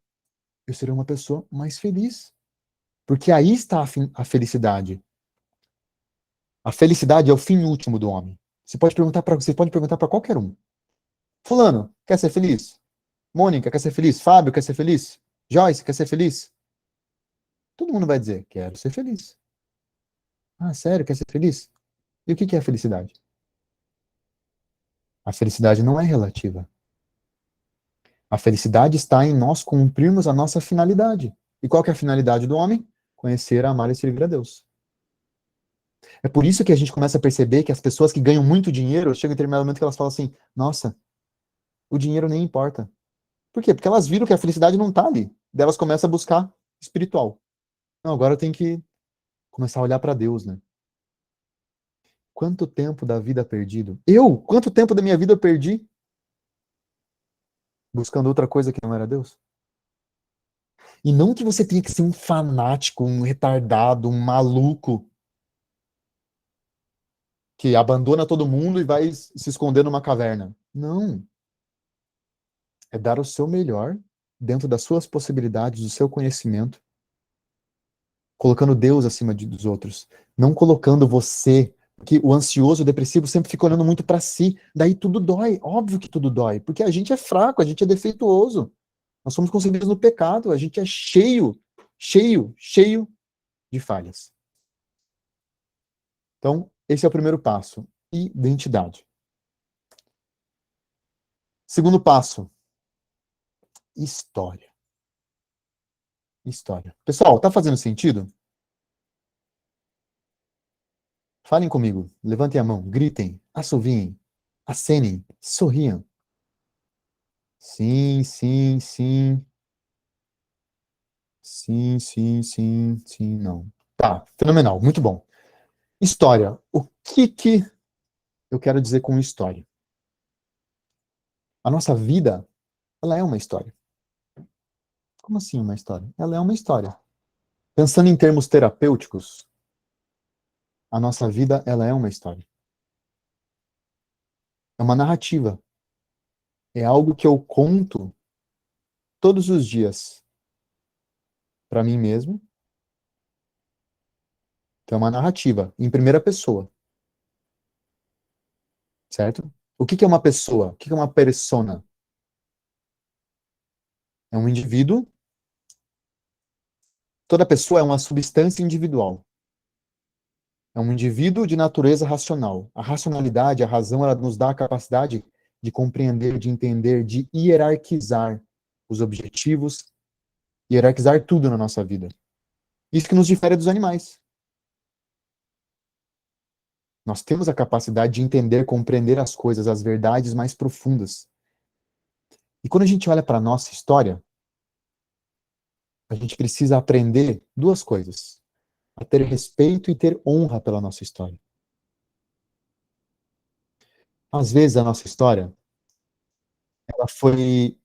eu ser uma pessoa mais feliz. Porque aí está a felicidade. A felicidade é o fim último do homem. Você pode perguntar para qualquer um. Fulano, quer ser feliz? Mônica, quer ser feliz? Fábio, quer ser feliz? Joyce, quer ser feliz? Todo mundo vai dizer, quero ser feliz. Ah, sério, quer ser feliz? E o que é a felicidade? A felicidade não é relativa. A felicidade está em nós cumprirmos a nossa finalidade. E qual que é a finalidade do homem? Conhecer, amar e servir a Deus. É por isso que a gente começa a perceber que as pessoas que ganham muito dinheiro, chega em determinado momento que elas falam assim, nossa, o dinheiro nem importa. Por quê? Porque elas viram que a felicidade não está ali. Daí elas começam a buscar espiritual. Não, agora eu tenho que começar a olhar para Deus, né? Quanto tempo da vida perdido? Quanto tempo da minha vida eu perdi buscando outra coisa que não era Deus? E não que você tenha que ser um fanático, um retardado, um maluco que abandona todo mundo e vai se esconder numa caverna. Não. É dar o seu melhor dentro das suas possibilidades, do seu conhecimento, colocando Deus acima dos outros, não colocando você, porque o ansioso, o depressivo sempre fica olhando muito para si, daí tudo dói, óbvio que tudo dói, porque a gente é fraco, a gente é defeituoso, nós somos concebidos no pecado, a gente é cheio de falhas. Então, esse é o primeiro passo, identidade. Segundo passo, história. História. Pessoal, tá fazendo sentido? Falem comigo, levantem a mão, gritem, assoviem, acenem, sorriam. Sim, sim, sim. Sim, sim, sim, sim, não. Tá, fenomenal, muito bom. História. O que eu quero dizer com história? A nossa vida, ela é uma história. Como assim uma história? Ela é uma história. Pensando em termos terapêuticos, a nossa vida, ela é uma história. É uma narrativa. É algo que eu conto todos os dias para mim mesmo. Então, é uma narrativa em primeira pessoa, certo? O que é uma pessoa? O que é uma persona? É um indivíduo. Toda pessoa é uma substância individual. É um indivíduo de natureza racional. A racionalidade, a razão, ela nos dá a capacidade de compreender, de entender, de hierarquizar os objetivos, hierarquizar tudo na nossa vida. Isso que nos difere dos animais. Nós temos a capacidade de entender, compreender as coisas, as verdades mais profundas. E quando a gente olha para a nossa história, a gente precisa aprender 2 coisas: a ter respeito e ter honra pela nossa história. Às vezes a nossa história, ela foi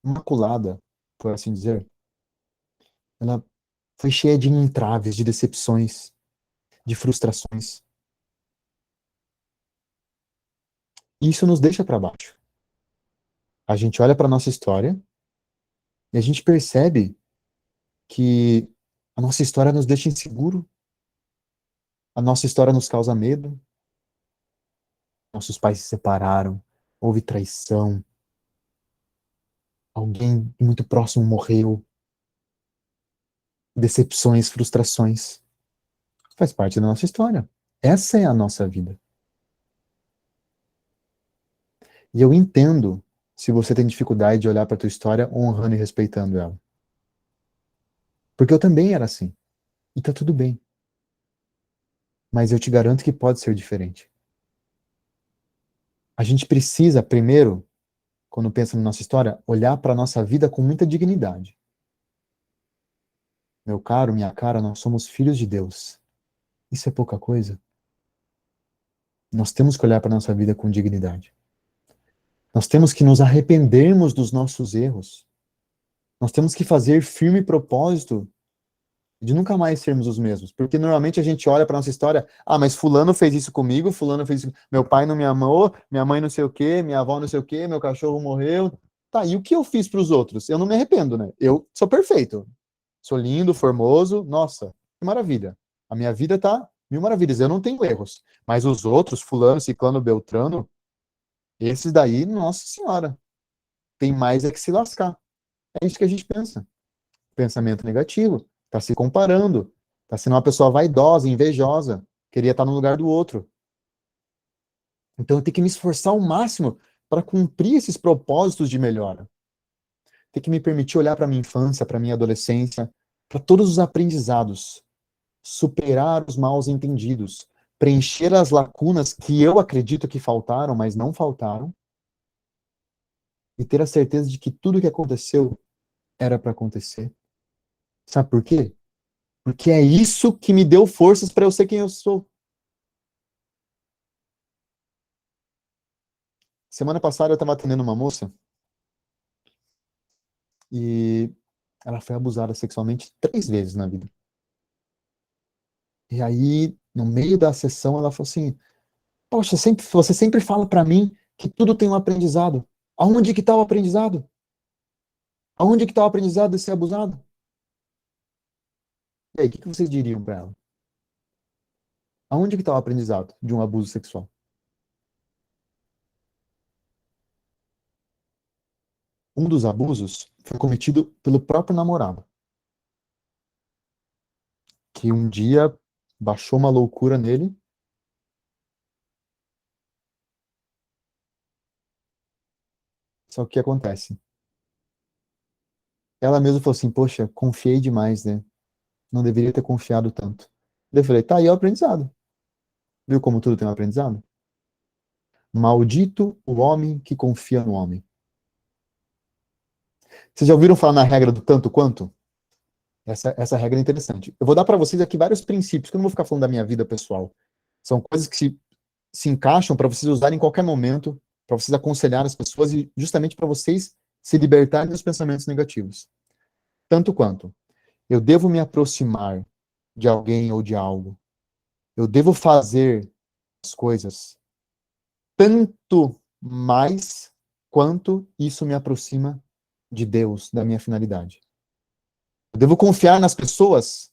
maculada, por assim dizer. Ela foi cheia de entraves, de decepções, de frustrações. E isso nos deixa para baixo. A gente olha para nossa história e a gente percebe que a nossa história nos deixa inseguro, a nossa história nos causa medo. Nossos pais se separaram, houve traição, Alguém muito próximo morreu. Decepções, frustrações. Faz parte da nossa história. Essa é a nossa vida. E eu entendo se você tem dificuldade de olhar para a tua história honrando e respeitando ela. Porque eu também era assim. E tá tudo bem. Mas eu te garanto que pode ser diferente. A gente precisa, primeiro, quando pensa na nossa história, olhar para a nossa vida com muita dignidade. Meu caro, minha cara, nós somos filhos de Deus. Isso é pouca coisa. Nós temos que olhar para a nossa vida com dignidade. Nós temos que nos arrependermos dos nossos erros. Nós temos que fazer firme propósito de nunca mais sermos os mesmos. Porque normalmente a gente olha para nossa história, mas fulano fez isso comigo, fulano fez isso, meu pai não me amou, minha mãe não sei o quê, minha avó não sei o quê, meu cachorro morreu. Tá, e o que eu fiz para os outros? Eu não me arrependo, né? Eu sou perfeito. Sou lindo, formoso, nossa, que maravilha. A minha vida tá mil maravilhas, eu não tenho erros. Mas os outros, fulano, ciclano, beltrano, esses daí, nossa senhora, tem mais é que se lascar. É isso que a gente pensa. Pensamento negativo. Tá se comparando. Tá sendo uma pessoa vaidosa, invejosa. Queria estar no lugar do outro. Então eu tenho que me esforçar ao máximo para cumprir esses propósitos de melhora. Tem que me permitir olhar para minha infância, para minha adolescência, para todos os aprendizados, superar os maus entendidos, preencher as lacunas que eu acredito que faltaram, mas não faltaram, e ter a certeza de que tudo que aconteceu era para acontecer. Sabe por quê? Porque é isso que me deu forças para eu ser quem eu sou. Semana passada eu estava atendendo uma moça e ela foi abusada sexualmente 3 vezes na vida. E aí, no meio da sessão, ela falou assim: Poxa, você sempre fala para mim que tudo tem um aprendizado. Aonde que está o aprendizado? Aonde que está o aprendizado de ser abusado? E aí, o que vocês diriam para ela? Aonde que está o aprendizado de um abuso sexual? Um dos abusos foi cometido pelo próprio namorado, que um dia baixou uma loucura nele. Só que o que acontece? Ela mesma falou assim: Poxa, confiei demais, né? Não deveria ter confiado tanto. Daí eu falei: Tá aí o aprendizado. Viu como tudo tem um aprendizado? Maldito o homem que confia no homem. Vocês já ouviram falar na regra do tanto quanto? Essa regra é interessante. Eu vou dar para vocês aqui vários princípios, que eu não vou ficar falando da minha vida pessoal. São coisas que se encaixam para vocês usarem em qualquer momento, para vocês aconselhar as pessoas e justamente para vocês se libertarem dos pensamentos negativos. Tanto quanto eu devo me aproximar de alguém ou de algo. Eu devo fazer as coisas tanto mais quanto isso me aproxima de Deus, da minha finalidade. Eu devo confiar nas pessoas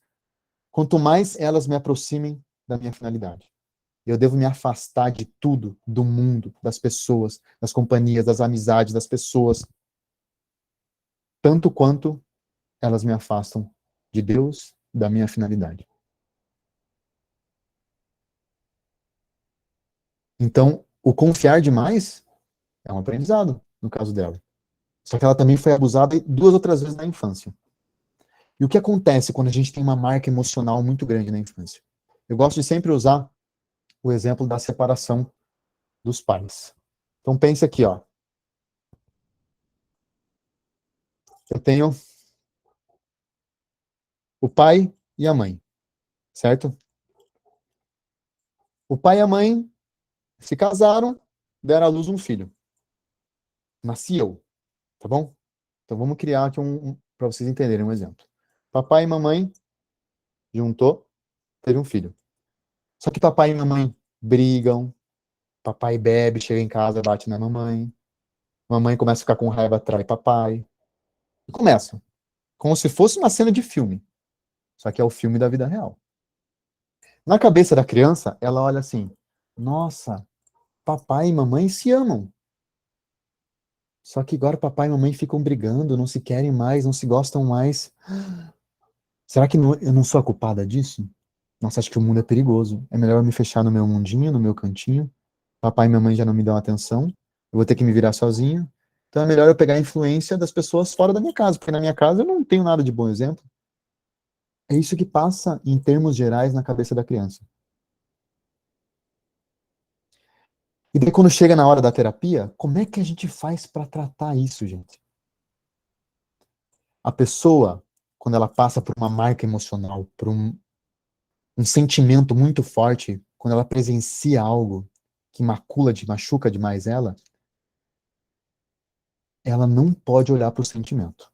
quanto mais elas me aproximem da minha finalidade. Eu devo me afastar de tudo, do mundo, das pessoas, das companhias, das amizades, das pessoas, tanto quanto elas me afastam de Deus, da minha finalidade. Então, o confiar demais é um aprendizado, no caso dela. Só que ela também foi abusada 2 outras vezes na infância. E o que acontece quando a gente tem uma marca emocional muito grande na infância? Eu gosto de sempre usar o exemplo da separação dos pais. Então pense aqui, ó. Eu tenho o pai e a mãe, certo? O pai e a mãe se casaram, deram à luz um filho. Nasci eu, tá bom? Então vamos criar aqui para vocês entenderem um exemplo. Papai e mamãe juntou, teve um filho. Só que papai e mamãe brigam, papai bebe, chega em casa, bate na mamãe. Mamãe começa a ficar com raiva, trai papai. E começa. Como se fosse uma cena de filme. Só que é o filme da vida real. Na cabeça da criança, ela olha assim: Nossa, papai e mamãe se amam. Só que agora papai e mamãe ficam brigando, não se querem mais, não se gostam mais. Será que eu não sou a culpada disso? Nossa, acho que o mundo é perigoso. É melhor eu me fechar no meu mundinho, no meu cantinho. Papai e mamãe já não me dão atenção. Eu vou ter que me virar sozinho. Então é melhor eu pegar a influência das pessoas fora da minha casa, porque na minha casa eu não tenho nada de bom exemplo. É isso que passa, em termos gerais, na cabeça da criança. E daí, quando chega na hora da terapia, como é que a gente faz para tratar isso, gente? A pessoa, quando ela passa por uma marca emocional, por um sentimento muito forte, quando ela presencia algo que machuca demais ela não pode olhar para o sentimento.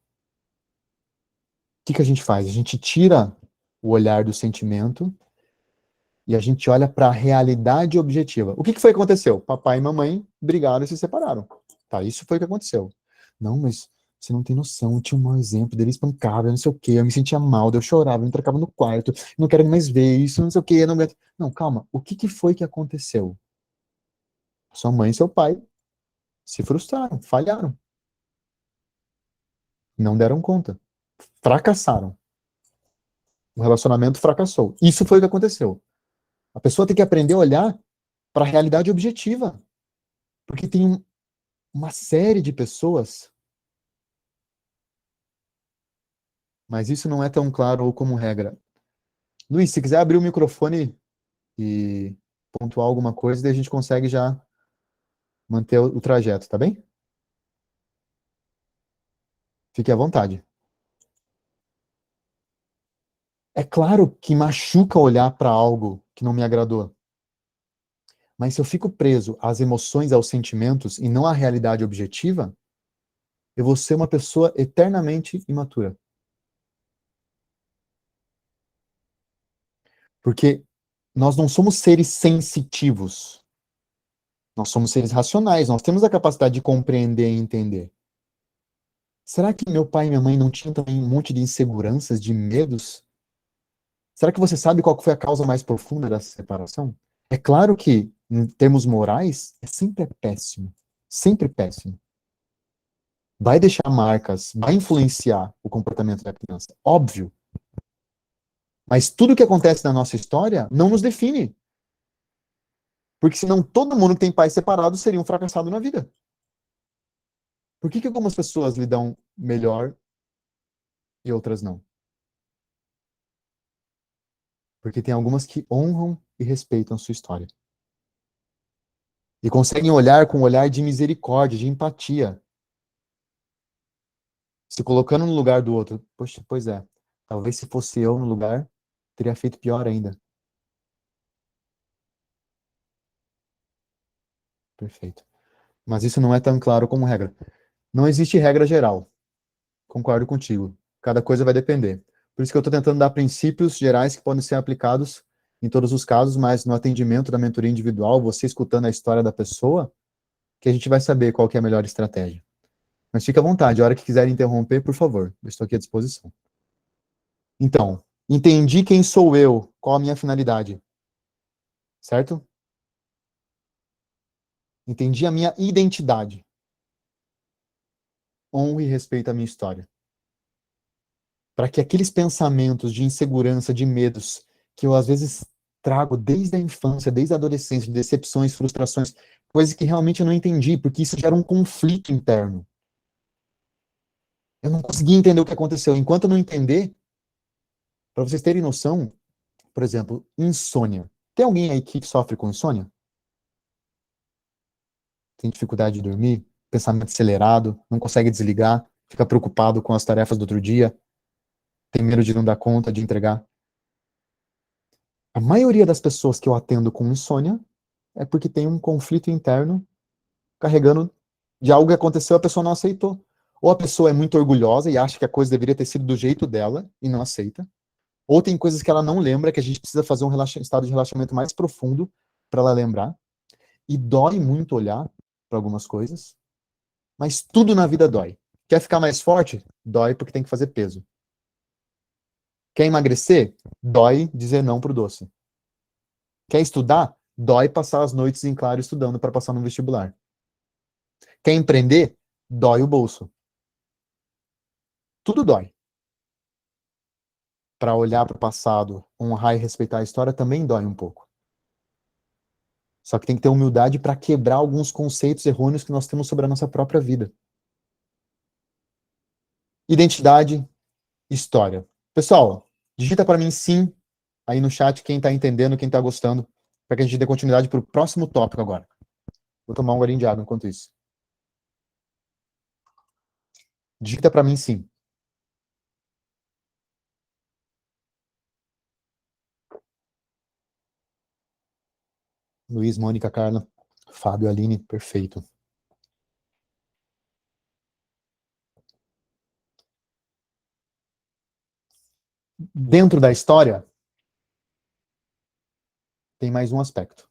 O que a gente faz? A gente tira o olhar do sentimento e a gente olha para a realidade objetiva. O que foi que aconteceu? Papai e mamãe brigaram e se separaram. Tá, isso foi o que aconteceu. Não, mas você não tem noção, eu tinha um mau exemplo, dele espancava, não sei o quê, eu me sentia mal, eu chorava, eu me trancava no quarto, não quero mais ver isso, não sei o quê, não aguento. Não, calma, o que foi que aconteceu? Sua mãe e seu pai se frustraram, falharam, não deram conta, fracassaram. O relacionamento fracassou. Isso foi o que aconteceu. A pessoa tem que aprender a olhar para a realidade objetiva, porque tem uma série de pessoas, mas isso não é tão claro como regra. Luiz, se quiser abrir o microfone e pontuar alguma coisa, daí a gente consegue já manter o trajeto, tá bem? Fique à vontade. É claro que machuca olhar para algo que não me agradou, mas se eu fico preso às emoções, aos sentimentos e não à realidade objetiva, eu vou ser uma pessoa eternamente imatura. Porque nós não somos seres sensitivos. Nós somos seres racionais. Nós temos a capacidade de compreender e entender. Será que meu pai e minha mãe não tinham também um monte de inseguranças, de medos? Será que você sabe qual foi a causa mais profunda dessa separação? É claro que, em termos morais, é sempre péssimo. Sempre péssimo. Vai deixar marcas, vai influenciar o comportamento da criança. Óbvio. Mas tudo que acontece na nossa história não nos define. Porque senão todo mundo que tem pais separados seria um fracassado na vida. Por que algumas pessoas lidam melhor e outras não? Porque tem algumas que honram e respeitam a sua história. E conseguem olhar com um olhar de misericórdia, de empatia. Se colocando no lugar do outro. Poxa, pois é. Talvez se fosse eu no lugar, teria feito pior ainda. Perfeito. Mas isso não é tão claro como regra. Não existe regra geral. Concordo contigo. Cada coisa vai depender. Por isso que eu estou tentando dar princípios gerais que podem ser aplicados em todos os casos, mas no atendimento da mentoria individual, você escutando a história da pessoa, que a gente vai saber qual que é a melhor estratégia. Mas fique à vontade, a hora que quiser interromper, por favor, eu estou aqui à disposição. Então, entendi quem sou eu, qual a minha finalidade, certo? Entendi a minha identidade. Honro e respeito a minha história. Para que aqueles pensamentos de insegurança, de medos, que eu às vezes trago desde a infância, desde a adolescência, de decepções, frustrações, coisas que realmente eu não entendi, porque isso gera um conflito interno. Eu não consegui entender o que aconteceu. Enquanto eu não entender, para vocês terem noção, por exemplo, insônia. Tem alguém aí que sofre com insônia? Tem dificuldade de dormir, pensamento acelerado, não consegue desligar, fica preocupado com as tarefas do outro dia, tem medo de não dar conta, de entregar. A maioria das pessoas que eu atendo com insônia é porque tem um conflito interno carregando de algo que aconteceu, a pessoa não aceitou. Ou a pessoa é muito orgulhosa e acha que a coisa deveria ter sido do jeito dela e não aceita. Ou tem coisas que ela não lembra, que a gente precisa fazer um estado de relaxamento mais profundo para ela lembrar. E dói muito olhar para algumas coisas, mas tudo na vida dói. Quer ficar mais forte? Dói porque tem que fazer peso. Quer emagrecer? Dói dizer não pro doce. Quer estudar? Dói passar as noites em claro estudando para passar no vestibular. Quer empreender? dói o bolso. Tudo dói. Para olhar para o passado, honrar e respeitar a história também dói um pouco. Só que tem que ter humildade para quebrar alguns conceitos errôneos que nós temos sobre a nossa própria vida. Identidade, história. Pessoal, digita para mim sim aí no chat quem está entendendo, quem está gostando, para que a gente dê continuidade para o próximo tópico agora. Vou tomar um golinho de água enquanto isso. Digita para mim sim. Luiz, Mônica, Carla, Fábio, Aline, perfeito. Dentro da história, tem mais um aspecto.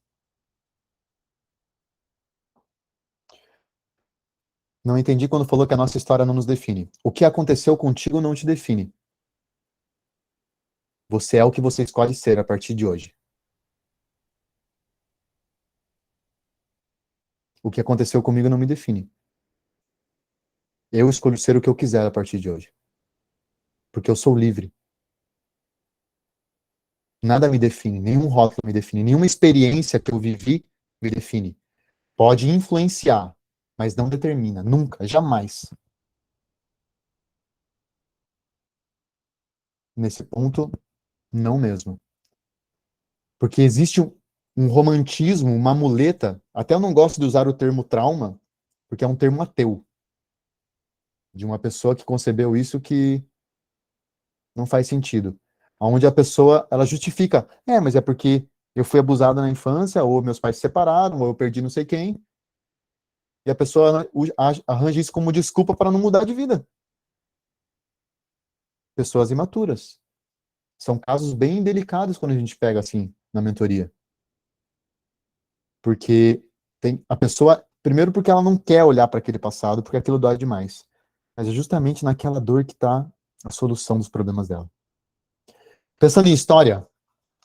Não entendi quando falou que a nossa história não nos define. O que aconteceu contigo não te define. Você é o que você escolhe ser a partir de hoje. O que aconteceu comigo não me define. Eu escolho ser o que eu quiser a partir de hoje. Porque eu sou livre. Nada me define, nenhum rótulo me define, nenhuma experiência que eu vivi me define. Pode influenciar, mas não determina, nunca, jamais. Nesse ponto, não mesmo. Porque existe um romantismo, uma muleta, até eu não gosto de usar o termo trauma, porque é um termo ateu, de uma pessoa que concebeu isso que não faz sentido. Onde a pessoa, ela justifica, mas é porque eu fui abusada na infância, ou meus pais se separaram, ou eu perdi não sei quem, e a pessoa arranja isso como desculpa para não mudar de vida. Pessoas imaturas. São casos bem delicados quando a gente pega assim na mentoria. Porque tem a pessoa, primeiro porque ela não quer olhar para aquele passado, porque aquilo dói demais. Mas é justamente naquela dor que está a solução dos problemas dela. Pensando em história,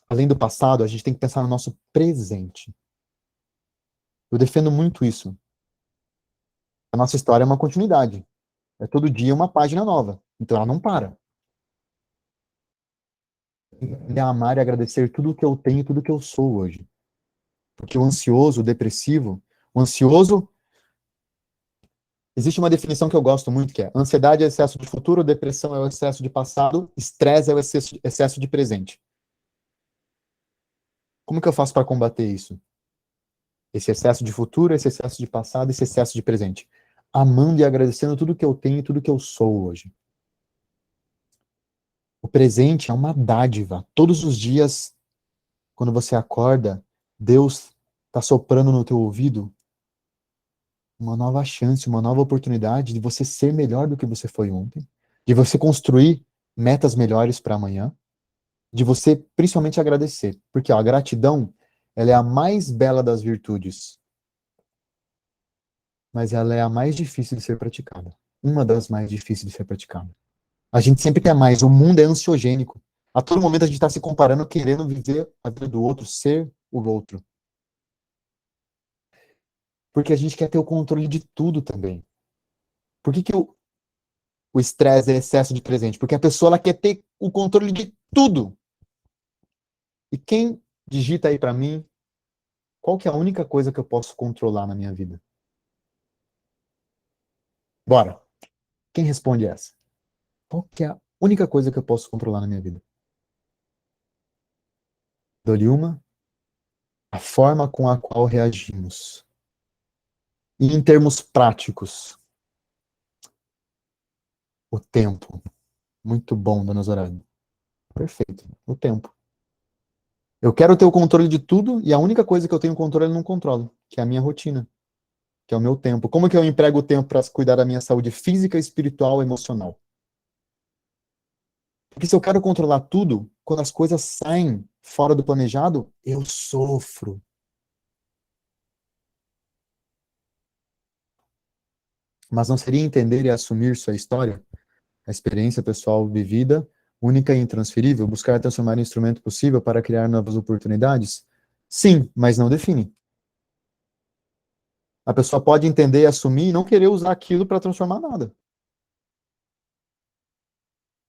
além do passado, a gente tem que pensar no nosso presente. Eu defendo muito isso. A nossa história é uma continuidade. É todo dia uma página nova. Então ela não para. É amar e agradecer tudo que eu tenho e tudo que eu sou hoje. Porque o ansioso, o depressivo, o ansioso, existe uma definição que eu gosto muito, que é: ansiedade é excesso de futuro, depressão é o excesso de passado, estresse é o excesso de presente. Como que eu faço para combater isso? Esse excesso de futuro, esse excesso de passado, esse excesso de presente. Amando e agradecendo tudo que eu tenho e tudo que eu sou hoje. O presente é uma dádiva. Todos os dias, quando você acorda, Deus está soprando no teu ouvido uma nova chance, uma nova oportunidade de você ser melhor do que você foi ontem, de você construir metas melhores para amanhã, de você principalmente agradecer. Porque ó, a gratidão, ela é a mais bela das virtudes, mas ela é a mais difícil de ser praticada. Uma das mais difíceis de ser praticada. A gente sempre quer mais, o mundo é ansiogênico. A todo momento a gente está se comparando, querendo viver a vida do outro, ser o outro. Porque a gente quer ter o controle de tudo também. Por que o estresse é excesso de presente? Porque a pessoa ela quer ter o controle de tudo. E quem digita aí para mim, qual que é a única coisa que eu posso controlar na minha vida? Bora. Quem responde essa? Qual que é a única coisa que eu posso controlar na minha vida? Dou-lhe uma, a forma com a qual reagimos. E em termos práticos, o tempo. Muito bom, dona Zoraida. Perfeito. O tempo. Eu quero ter o controle de tudo e a única coisa que eu tenho controle eu não controlo, que é a minha rotina, que é o meu tempo. Como que eu emprego o tempo para cuidar da minha saúde física, espiritual e emocional? Porque se eu quero controlar tudo, quando as coisas saem fora do planejado, eu sofro. Mas não seria entender e assumir sua história, a experiência pessoal vivida, única e intransferível, buscar transformar em instrumento possível para criar novas oportunidades? Sim, mas não define. A pessoa pode entender, assumir e não querer usar aquilo para transformar nada.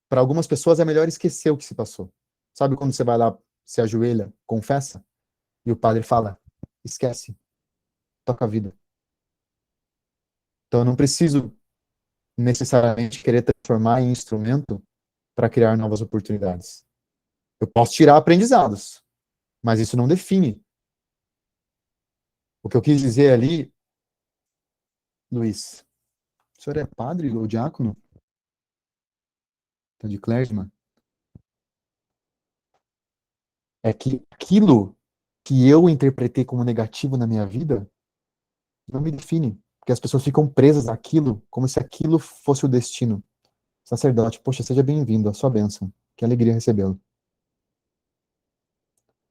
Para algumas pessoas é melhor esquecer o que se passou. Sabe quando você vai lá, se ajoelha, confessa, e o padre fala, esquece, toca a vida. Então eu não preciso necessariamente querer transformar em instrumento para criar novas oportunidades. Eu posso tirar aprendizados, mas isso não define. O que eu quis dizer ali, Luiz, o senhor é padre ou diácono? Tá de clergyman? É que aquilo que eu interpretei como negativo na minha vida não me define. Porque as pessoas ficam presas àquilo como se aquilo fosse o destino. Sacerdote, poxa, seja bem-vindo, a sua bênção. Que alegria recebê-lo.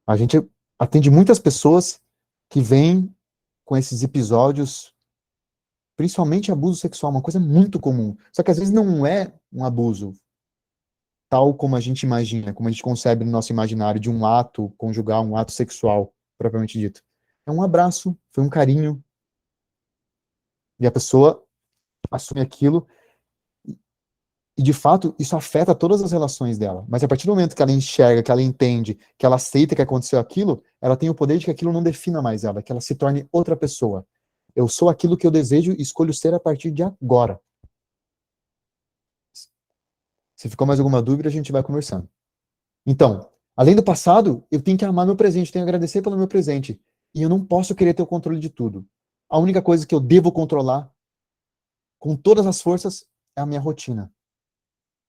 A gente atende muitas pessoas que vêm com esses episódios, principalmente abuso sexual, uma coisa muito comum. Só que às vezes não é um abuso tal como a gente imagina, como a gente concebe no nosso imaginário de um ato conjugal, um ato sexual, propriamente dito. É um abraço, foi um carinho, e a pessoa assume aquilo, e de fato isso afeta todas as relações dela. Mas a partir do momento que ela enxerga, que ela entende, que ela aceita que aconteceu aquilo, ela tem o poder de que aquilo não defina mais ela, que ela se torne outra pessoa. Eu sou aquilo que eu desejo e escolho ser a partir de agora. Se ficou mais alguma dúvida, a gente vai conversando. Então, além do passado, eu tenho que amar meu presente, tenho que agradecer pelo meu presente. E eu não posso querer ter o controle de tudo. A única coisa que eu devo controlar, com todas as forças, é a minha rotina.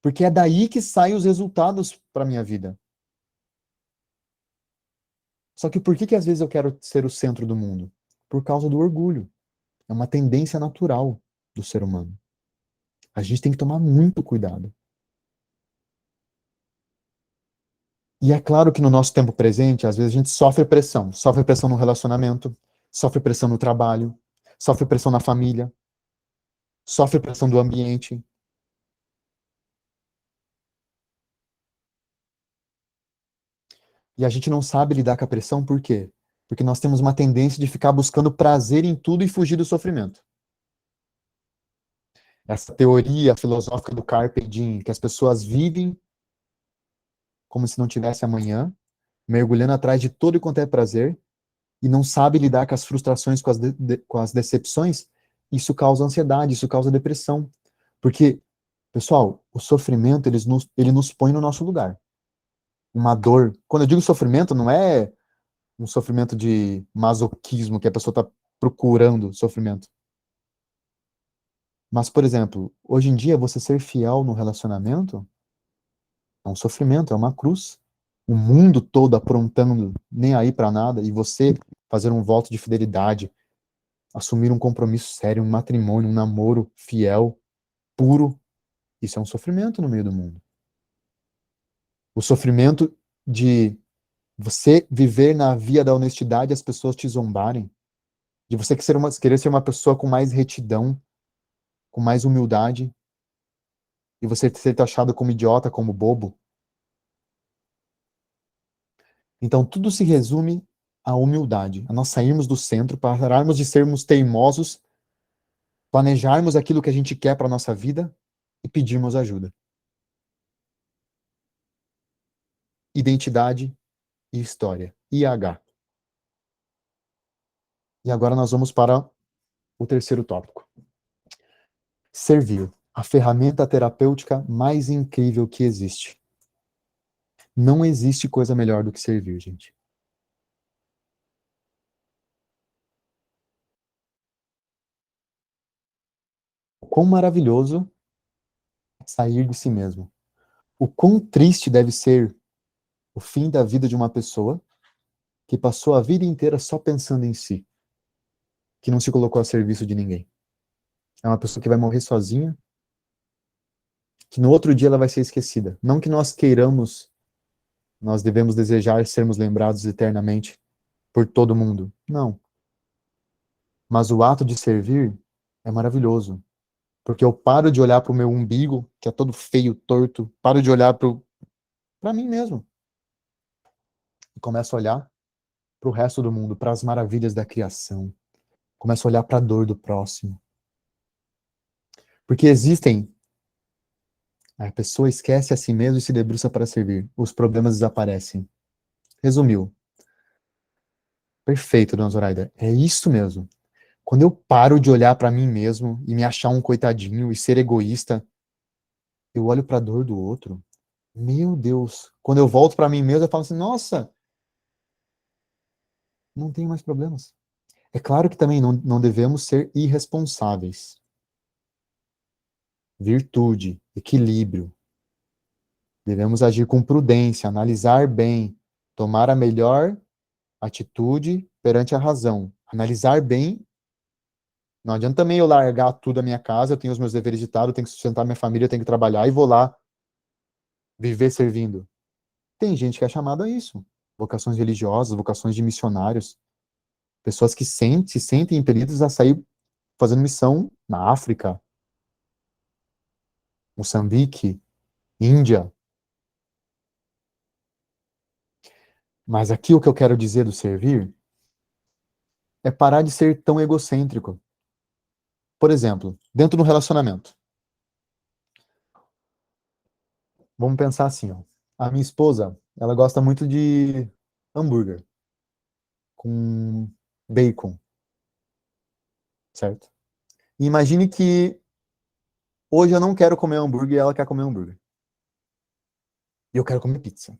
Porque é daí que saem os resultados para a minha vida. Só que por que às vezes eu quero ser o centro do mundo? Por causa do orgulho. É uma tendência natural do ser humano. A gente tem que tomar muito cuidado. E é claro que no nosso tempo presente, às vezes a gente sofre pressão no relacionamento, sofre pressão no trabalho, sofre pressão na família, sofre pressão do ambiente. E a gente não sabe lidar com a pressão por quê? Porque nós temos uma tendência de ficar buscando prazer em tudo e fugir do sofrimento. Essa teoria filosófica do Carpe Diem, que as pessoas vivem como se não tivesse amanhã, mergulhando atrás de todo e quanto é prazer, e não sabe lidar com as frustrações, com as decepções, isso causa ansiedade, isso causa depressão. Porque, pessoal, o sofrimento, ele nos põe no nosso lugar. Uma dor. Quando eu digo sofrimento, não é um sofrimento de masoquismo, que a pessoa está procurando sofrimento. Mas, por exemplo, hoje em dia, você ser fiel no relacionamento é um sofrimento, é uma cruz. O mundo todo aprontando, nem aí para nada, e você fazer um voto de fidelidade, assumir um compromisso sério, um matrimônio, um namoro fiel, puro, isso é um sofrimento no meio do mundo. O sofrimento de você viver na via da honestidade e as pessoas te zombarem, de você querer ser uma pessoa com mais retidão, com mais humildade, e você ser taxado como idiota, como bobo. Então, tudo se resume à humildade, a nós sairmos do centro, pararmos de sermos teimosos, planejarmos aquilo que a gente quer para a nossa vida e pedirmos ajuda. Identidade e história. IH. E agora nós vamos para o terceiro tópico. Servir. A ferramenta terapêutica mais incrível que existe. Não existe coisa melhor do que servir, gente. O quão maravilhoso é sair de si mesmo. O quão triste deve ser o fim da vida de uma pessoa que passou a vida inteira só pensando em si, que não se colocou a serviço de ninguém. É uma pessoa que vai morrer sozinha, que no outro dia ela vai ser esquecida. Não que nós queiramos, nós devemos desejar sermos lembrados eternamente por todo mundo. Não. Mas o ato de servir é maravilhoso. Porque eu paro de olhar para o meu umbigo, que é todo feio, torto, paro de olhar para mim mesmo. E começo a olhar para o resto do mundo, para as maravilhas da criação. Começo a olhar para a dor do próximo. Porque a pessoa esquece a si mesma e se debruça para servir. Os problemas desaparecem. Resumiu. Perfeito, dona Zoraida. É isso mesmo. Quando eu paro de olhar para mim mesmo e me achar um coitadinho e ser egoísta, eu olho para a dor do outro. Meu Deus. Quando eu volto para mim mesmo, eu falo assim: nossa, não tenho mais problemas. É claro que também não devemos ser irresponsáveis. Virtude, equilíbrio. Devemos agir com prudência, analisar bem, tomar a melhor atitude perante a razão. Analisar bem. Não adianta também eu largar tudo da minha casa, eu tenho os meus deveres de Estado, eu tenho que sustentar minha família, eu tenho que trabalhar e vou lá viver servindo. Tem gente que é chamada a isso. Vocações religiosas, vocações de missionários, pessoas que se sentem impelidas a sair fazendo missão na África, Moçambique, Índia. Mas aqui o que eu quero dizer do servir é parar de ser tão egocêntrico. Por exemplo, dentro do relacionamento. Vamos pensar assim, ó. A minha esposa, ela gosta muito de hambúrguer com bacon, certo? E imagine que hoje eu não quero comer hambúrguer e ela quer comer hambúrguer. E eu quero comer pizza.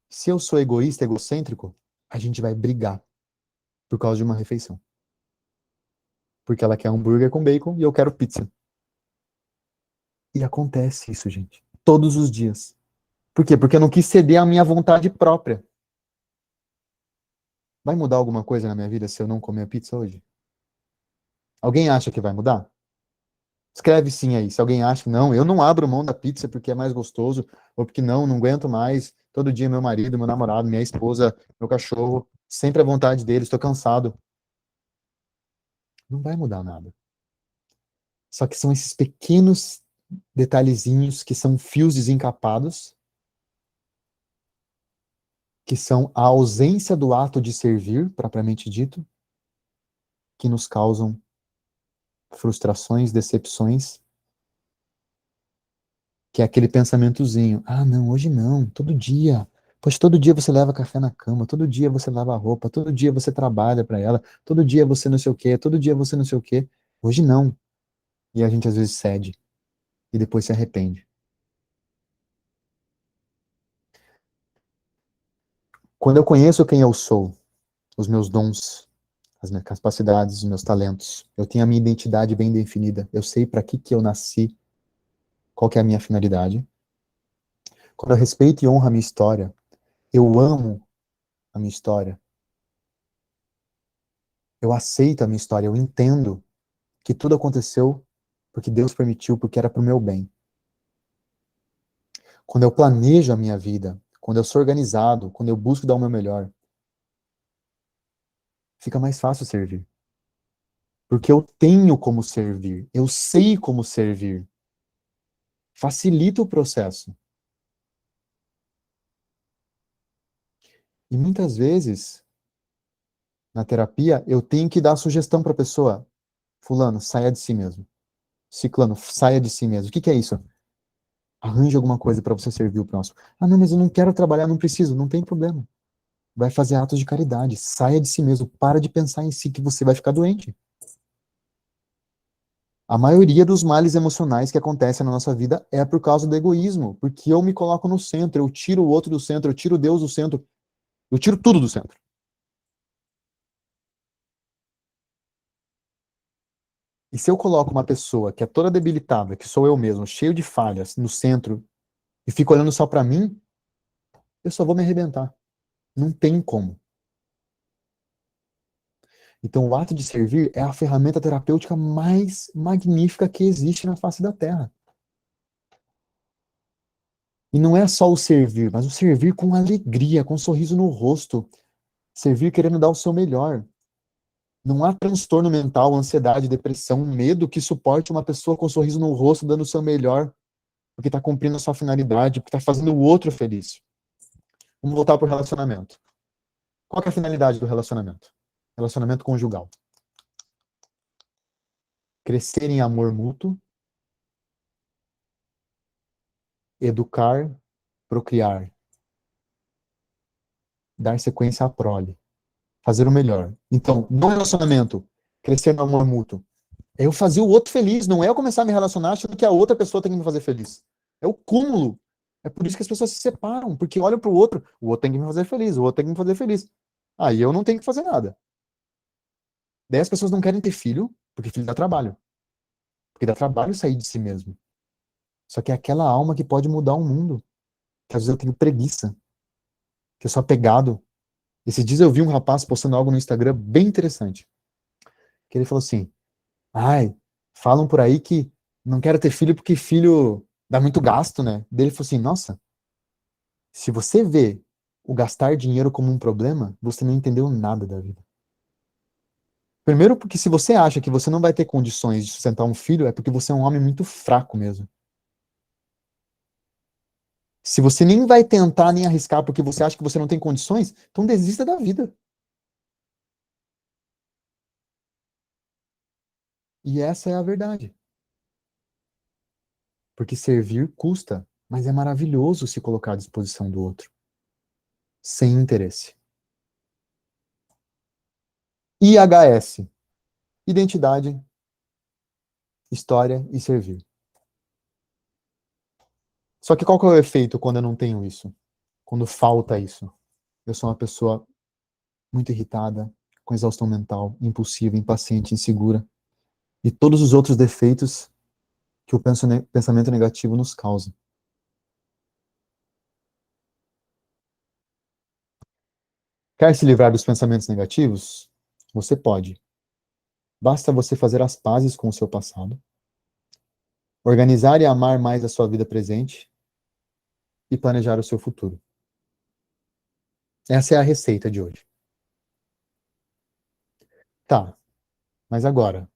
Se eu sou egoísta, egocêntrico, a gente vai brigar por causa de uma refeição. Porque ela quer hambúrguer com bacon e eu quero pizza. E acontece isso, gente. Todos os dias. Por quê? Porque eu não quis ceder à minha vontade própria. Vai mudar alguma coisa na minha vida se eu não comer pizza hoje? Alguém acha que vai mudar? Escreve sim aí. Se alguém acha que não, eu não abro mão da pizza porque é mais gostoso, ou porque não aguento mais. Todo dia meu marido, meu namorado, minha esposa, meu cachorro, sempre à vontade deles, estou cansado. Não vai mudar nada. Só que são esses pequenos detalhezinhos que são fios desencapados, que são a ausência do ato de servir, propriamente dito, que nos causam frustrações, decepções, que é aquele pensamentozinho, ah, não, hoje não, todo dia. Poxa, todo dia você leva café na cama, todo dia você lava a roupa, todo dia você trabalha para ela, todo dia você não sei o quê, todo dia você não sei o quê. Hoje não. E a gente às vezes cede e depois se arrepende. Quando eu conheço quem eu sou, os meus dons, as minhas capacidades, os meus talentos, eu tenho a minha identidade bem definida, eu sei para que eu nasci, qual que é a minha finalidade. Quando eu respeito e honro a minha história, eu amo a minha história, eu aceito a minha história, eu entendo que tudo aconteceu porque Deus permitiu, porque era para o meu bem. Quando eu planejo a minha vida, quando eu sou organizado, quando eu busco dar o meu melhor, fica mais fácil servir. Porque eu tenho como servir, eu sei como servir. Facilita o processo. E muitas vezes, na terapia, eu tenho que dar sugestão para a pessoa. Fulano, saia de si mesmo. Ciclano, saia de si mesmo. O que é isso? Arranje alguma coisa para você servir o próximo. Ah, não, mas eu não quero trabalhar, não preciso. Não tem problema. Vai fazer atos de caridade. Saia de si mesmo. Para de pensar em si que você vai ficar doente. A maioria dos males emocionais que acontecem na nossa vida é por causa do egoísmo. Porque eu me coloco no centro, eu tiro o outro do centro, eu tiro Deus do centro, eu tiro tudo do centro. E se eu coloco uma pessoa que é toda debilitada, que sou eu mesmo, cheio de falhas, no centro, e fico olhando só para mim, eu só vou me arrebentar. Não tem como. Então, o ato de servir é a ferramenta terapêutica mais magnífica que existe na face da Terra. E não é só o servir, mas o servir com alegria, com um sorriso no rosto. Servir querendo dar o seu melhor. Não há transtorno mental, ansiedade, depressão, medo que suporte uma pessoa com um sorriso no rosto, dando o seu melhor, porque está cumprindo a sua finalidade, porque está fazendo o outro feliz. Vamos voltar para o relacionamento. Qual que é a finalidade do relacionamento? Relacionamento conjugal. Crescer em amor mútuo, educar, procriar, dar sequência à prole, fazer o melhor. Então, no relacionamento, crescer no amor mútuo, é eu fazer o outro feliz, não é eu começar a me relacionar achando que a outra pessoa tem que me fazer feliz. É o cúmulo. É por isso que as pessoas se separam, porque olham para o outro tem que me fazer feliz, o outro tem que me fazer feliz. Aí eu não tenho que fazer nada. Daí as pessoas não querem ter filho, porque filho dá trabalho. Porque dá trabalho sair de si mesmo. Só que é aquela alma que pode mudar o mundo. Que às vezes eu tenho preguiça, que eu sou apegado. Esses dias eu vi um rapaz postando algo no Instagram bem interessante. Que ele falou assim: ai, falam por aí que não quero ter filho porque filho dá muito gasto, né? Daí ele falou assim: nossa, se você vê o gastar dinheiro como um problema, você não entendeu nada da vida. Primeiro, porque se você acha que você não vai ter condições de sustentar um filho, é porque você é um homem muito fraco mesmo. Se você nem vai tentar nem arriscar porque você acha que você não tem condições, então desista da vida. E essa é a verdade. Porque servir custa, mas é maravilhoso se colocar à disposição do outro, sem interesse. IHS: identidade, história e servir. Só que qual que é o efeito quando eu não tenho isso? Quando falta isso? Eu sou uma pessoa muito irritada, com exaustão mental, impulsiva, impaciente, insegura e todos os outros defeitos que o pensamento negativo nos causa. Quer se livrar dos pensamentos negativos? Você pode. Basta você fazer as pazes com o seu passado, organizar e amar mais a sua vida presente e planejar o seu futuro. Essa é a receita de hoje. Tá, mas agora,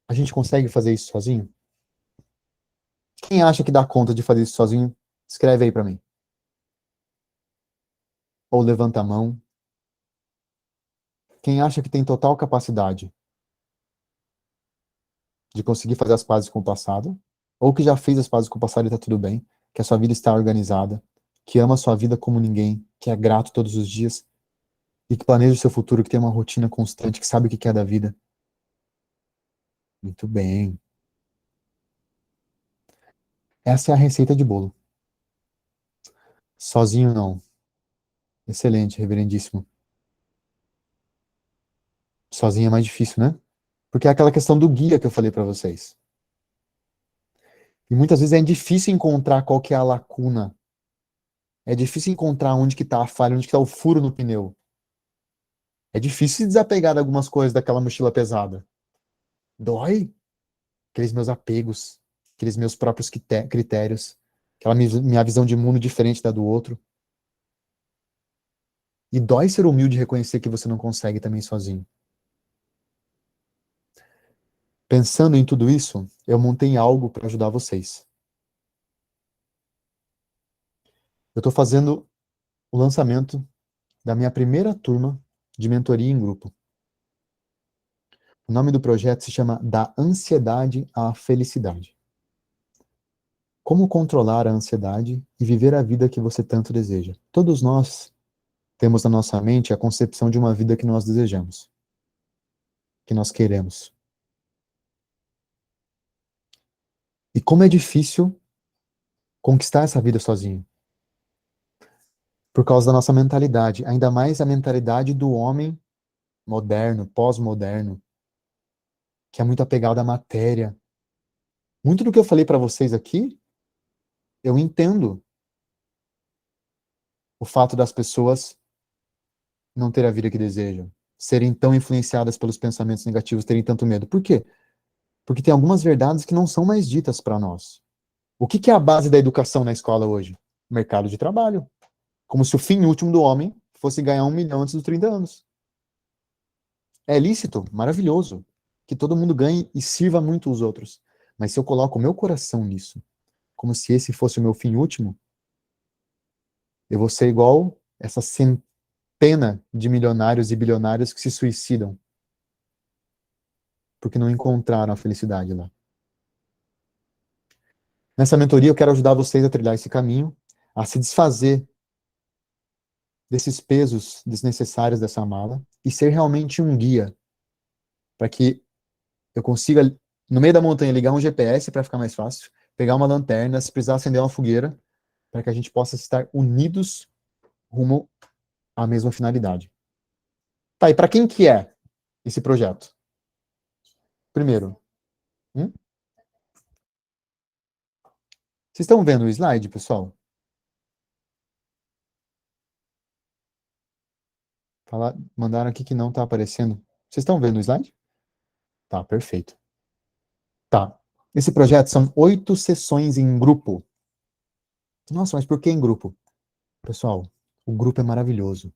a gente consegue fazer isso sozinho? Quem acha que dá conta de fazer isso sozinho, escreve aí pra mim. Ou levanta a mão. Quem acha que tem total capacidade de conseguir fazer as pazes com o passado, ou que já fez as pazes com o passado e tá tudo bem, que a sua vida está organizada, que ama a sua vida como ninguém, que é grato todos os dias e que planeja o seu futuro, que tem uma rotina constante, que sabe o que quer da vida. Muito bem. Essa é a receita de bolo. Sozinho não. Excelente, reverendíssimo. Sozinho é mais difícil, né? Porque é aquela questão do guia que eu falei para vocês. E muitas vezes é difícil encontrar qual que é a lacuna. É difícil encontrar onde que tá a falha, onde que tá o furo no pneu. É difícil se desapegar de algumas coisas daquela mochila pesada. Dói. Aqueles meus apegos, aqueles meus próprios critérios, aquela minha visão de mundo diferente da do outro. E dói ser humilde e reconhecer que você não consegue também sozinho. Pensando em tudo isso, eu montei algo para ajudar vocês. Eu estou fazendo o lançamento da minha primeira turma de mentoria em grupo. O nome do projeto se chama Da Ansiedade à Felicidade. Como controlar a ansiedade e viver a vida que você tanto deseja. Todos nós temos na nossa mente a concepção de uma vida que nós desejamos, que nós queremos. E como é difícil conquistar essa vida sozinho. Por causa da nossa mentalidade, ainda mais a mentalidade do homem moderno, pós-moderno, que é muito apegado à matéria. Muito do que eu falei para vocês aqui, eu entendo o fato das pessoas não terem a vida que desejam, serem tão influenciadas pelos pensamentos negativos, terem tanto medo. Por quê? Porque tem algumas verdades que não são mais ditas para nós. O que que é a base da educação na escola hoje? Mercado de trabalho. Como se o fim último do homem fosse ganhar 1 milhão antes dos 30 anos. É lícito, maravilhoso, que todo mundo ganhe e sirva muito os outros. Mas se eu coloco o meu coração nisso, como se esse fosse o meu fim último, eu vou ser igual essa pena de milionários e bilionários que se suicidam porque não encontraram a felicidade lá. Nessa mentoria, eu quero ajudar vocês a trilhar esse caminho, a se desfazer desses pesos desnecessários dessa mala e ser realmente um guia para que eu consiga, no meio da montanha, ligar um GPS para ficar mais fácil, pegar uma lanterna, se precisar acender uma fogueira, para que a gente possa estar unidos rumo à mesma finalidade. Tá, e para quem que é esse projeto? Primeiro, vocês estão vendo o slide, pessoal? Mandaram aqui que não está aparecendo. Vocês estão vendo o slide? Tá, perfeito. Tá. Esse projeto são 8 sessões em grupo. Nossa, mas por que em grupo? Pessoal, o grupo é maravilhoso.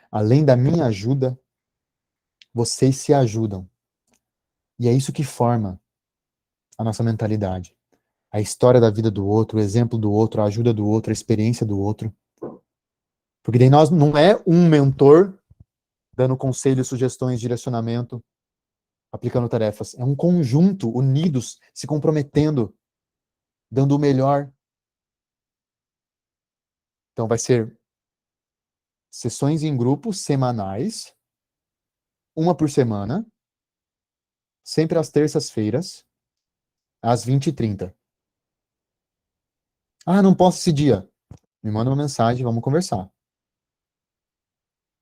Além da minha ajuda, vocês se ajudam. E é isso que forma a nossa mentalidade. A história da vida do outro, o exemplo do outro, a ajuda do outro, a experiência do outro. Porque daí nós não é um mentor dando conselhos, sugestões, direcionamento, aplicando tarefas. É um conjunto, unidos, se comprometendo, dando o melhor. Então vai ser sessões em grupo semanais, uma por semana, sempre às terças-feiras, às 20h30. Ah, não posso esse dia. Me manda uma mensagem, vamos conversar.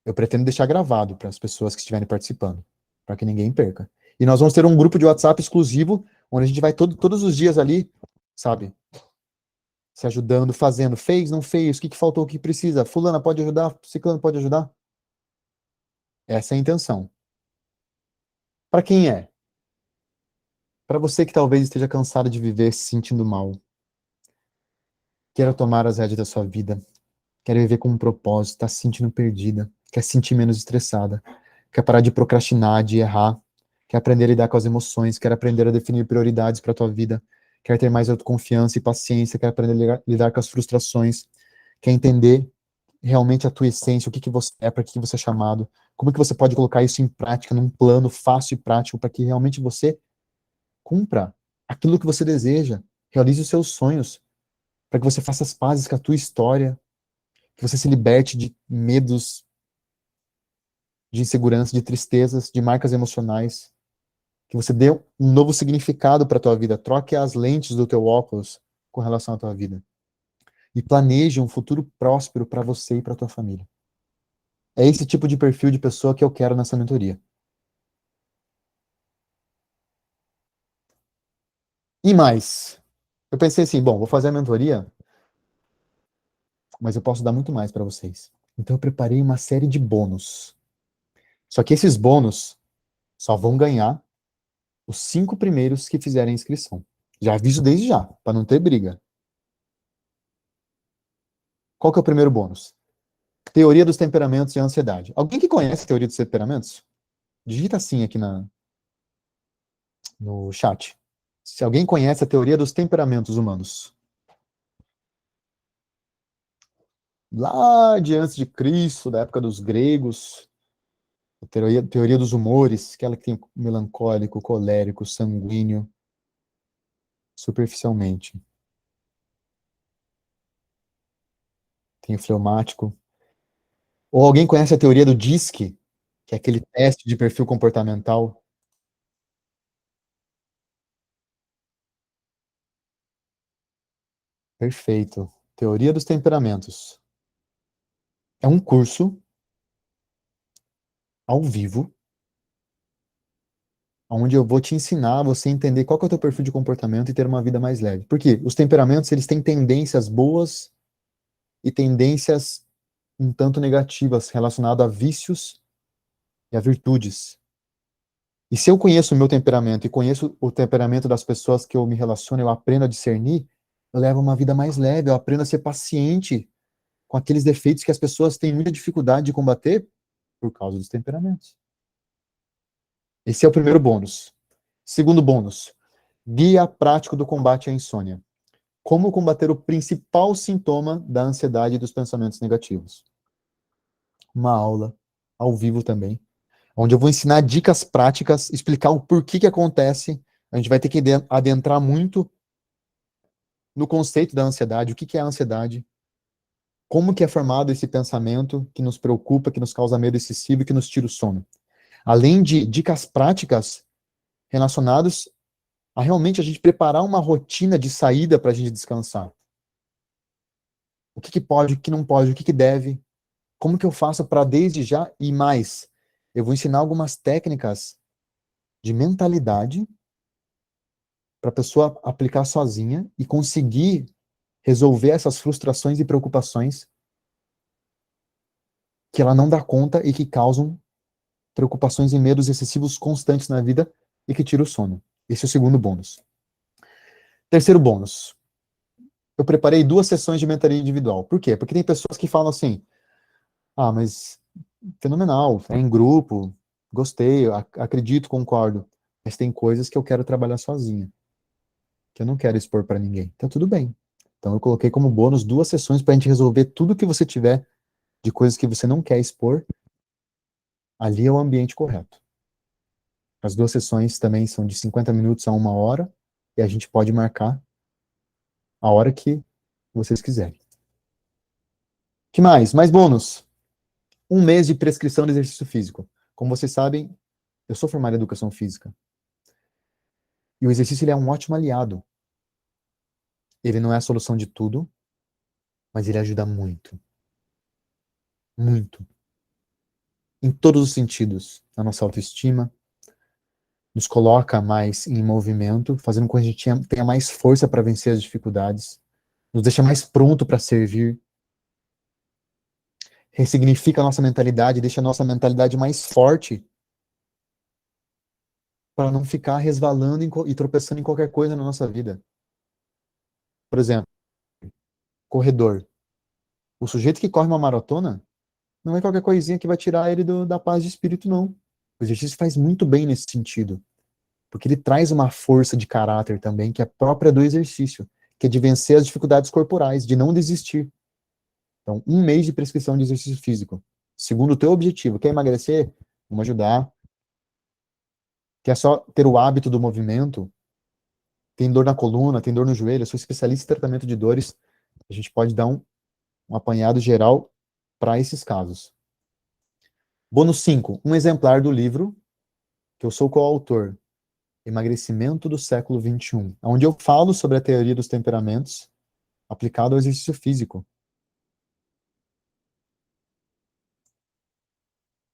Eu pretendo deixar gravado para as pessoas que estiverem participando, para que ninguém perca. E nós vamos ter um grupo de WhatsApp exclusivo, onde a gente vai todos os dias ali, sabe? Se ajudando, fazendo. Fez, não fez, o que faltou, o que precisa. Fulana pode ajudar, ciclano pode ajudar. Essa é a intenção. Para quem é? Para você que talvez esteja cansado de viver se sentindo mal. Queira tomar as rédeas da sua vida. Quer viver com um propósito, está se sentindo perdida, quer se sentir menos estressada, quer parar de procrastinar, de errar, quer aprender a lidar com as emoções, quer aprender a definir prioridades para a tua vida, quer ter mais autoconfiança e paciência, quer aprender a lidar com as frustrações, quer entender realmente a tua essência, o que você é, para que você é chamado, como que você pode colocar isso em prática, num plano fácil e prático, para que realmente você cumpra aquilo que você deseja, realize os seus sonhos, para que você faça as pazes com a tua história, que você se liberte de medos, de insegurança, de tristezas, de marcas emocionais, que você dê um novo significado para a tua vida, troque as lentes do teu óculos com relação à tua vida e planeje um futuro próspero para você e para tua família. É esse tipo de perfil de pessoa que eu quero nessa mentoria. E mais, eu pensei assim, bom, vou fazer a mentoria, mas eu posso dar muito mais para vocês. Então eu preparei uma série de bônus. Só que esses bônus só vão ganhar os 5 primeiros que fizerem a inscrição. Já aviso desde já, para não ter briga. Qual que é o primeiro bônus? Teoria dos temperamentos e ansiedade. Alguém que conhece a teoria dos temperamentos? Digita assim aqui no chat. Se alguém conhece a teoria dos temperamentos humanos. Lá de antes de Cristo, da época dos gregos, a teoria dos humores, aquela que tem melancólico, colérico, sanguíneo, superficialmente. Tem o fleumático. Ou alguém conhece a teoria do DISC, que é aquele teste de perfil comportamental? Perfeito. Teoria dos temperamentos. É um curso ao vivo, onde eu vou te ensinar a você entender qual que é o teu perfil de comportamento e ter uma vida mais leve. Porque os temperamentos, eles têm tendências boas e tendências um tanto negativas relacionadas a vícios e a virtudes. E se eu conheço o meu temperamento e conheço o temperamento das pessoas que eu me relaciono, eu aprendo a discernir, eu levo uma vida mais leve, eu aprendo a ser paciente com aqueles defeitos que as pessoas têm muita dificuldade de combater por causa dos temperamentos. Esse é o primeiro bônus. Segundo bônus, guia prático do combate à insônia. Como combater o principal sintoma da ansiedade e dos pensamentos negativos. uma aula ao vivo também, onde eu vou ensinar dicas práticas, explicar o porquê que acontece. A gente vai ter que adentrar muito no conceito da ansiedade, o que que é a ansiedade, como que é formado esse pensamento que nos preocupa, que nos causa medo excessivo e que nos tira o sono. Além de dicas práticas relacionadas a realmente a gente preparar uma rotina de saída para a gente descansar. O que que pode, o que não pode, o que que deve, como que eu faço para desde já e mais. Eu vou ensinar algumas técnicas de mentalidade para a pessoa aplicar sozinha e conseguir resolver essas frustrações e preocupações que ela não dá conta e que causam preocupações e medos excessivos constantes na vida e que tira o sono. Esse é o segundo bônus. Terceiro bônus. Eu preparei 2 sessões de mentoria individual. Por quê? Porque tem pessoas que falam assim, ah, mas fenomenal, é em grupo, gostei, acredito, concordo, mas tem coisas que eu quero trabalhar sozinha, que eu não quero expor para ninguém. Então, tudo bem. Então, eu coloquei como bônus 2 sessões para a gente resolver tudo que você tiver de coisas que você não quer expor. Ali é o ambiente correto. As 2 sessões também são de 50 minutos a 1 hora, e a gente pode marcar a hora que vocês quiserem. Que mais? Mais bônus. 1 mês de prescrição de exercício físico. Como vocês sabem, eu sou formado em educação física. E o exercício ele é um ótimo aliado. Ele não é a solução de tudo, mas ele ajuda muito. Muito. Em todos os sentidos. Na nossa autoestima, nos coloca mais em movimento, fazendo com que a gente tenha mais força para vencer as dificuldades, nos deixa mais pronto para servir, ressignifica a nossa mentalidade, deixa a nossa mentalidade mais forte para não ficar resvalando e tropeçando em qualquer coisa na nossa vida. Por exemplo, corredor. O sujeito que corre uma maratona, não é qualquer coisinha que vai tirar ele da paz de espírito, não. O exercício faz muito bem nesse sentido, porque ele traz uma força de caráter também, que é própria do exercício, que é de vencer as dificuldades corporais, de não desistir. Então, 1 mês de prescrição de exercício físico. Segundo o teu objetivo, quer emagrecer? Vamos ajudar. Quer só ter o hábito do movimento? Tem dor na coluna, tem dor no joelho, eu sou especialista em tratamento de dores, a gente pode dar um apanhado geral para esses casos. Bônus 5, um exemplar do livro, que eu sou coautor, Emagrecimento do Século XXI, onde eu falo sobre a teoria dos temperamentos aplicado ao exercício físico.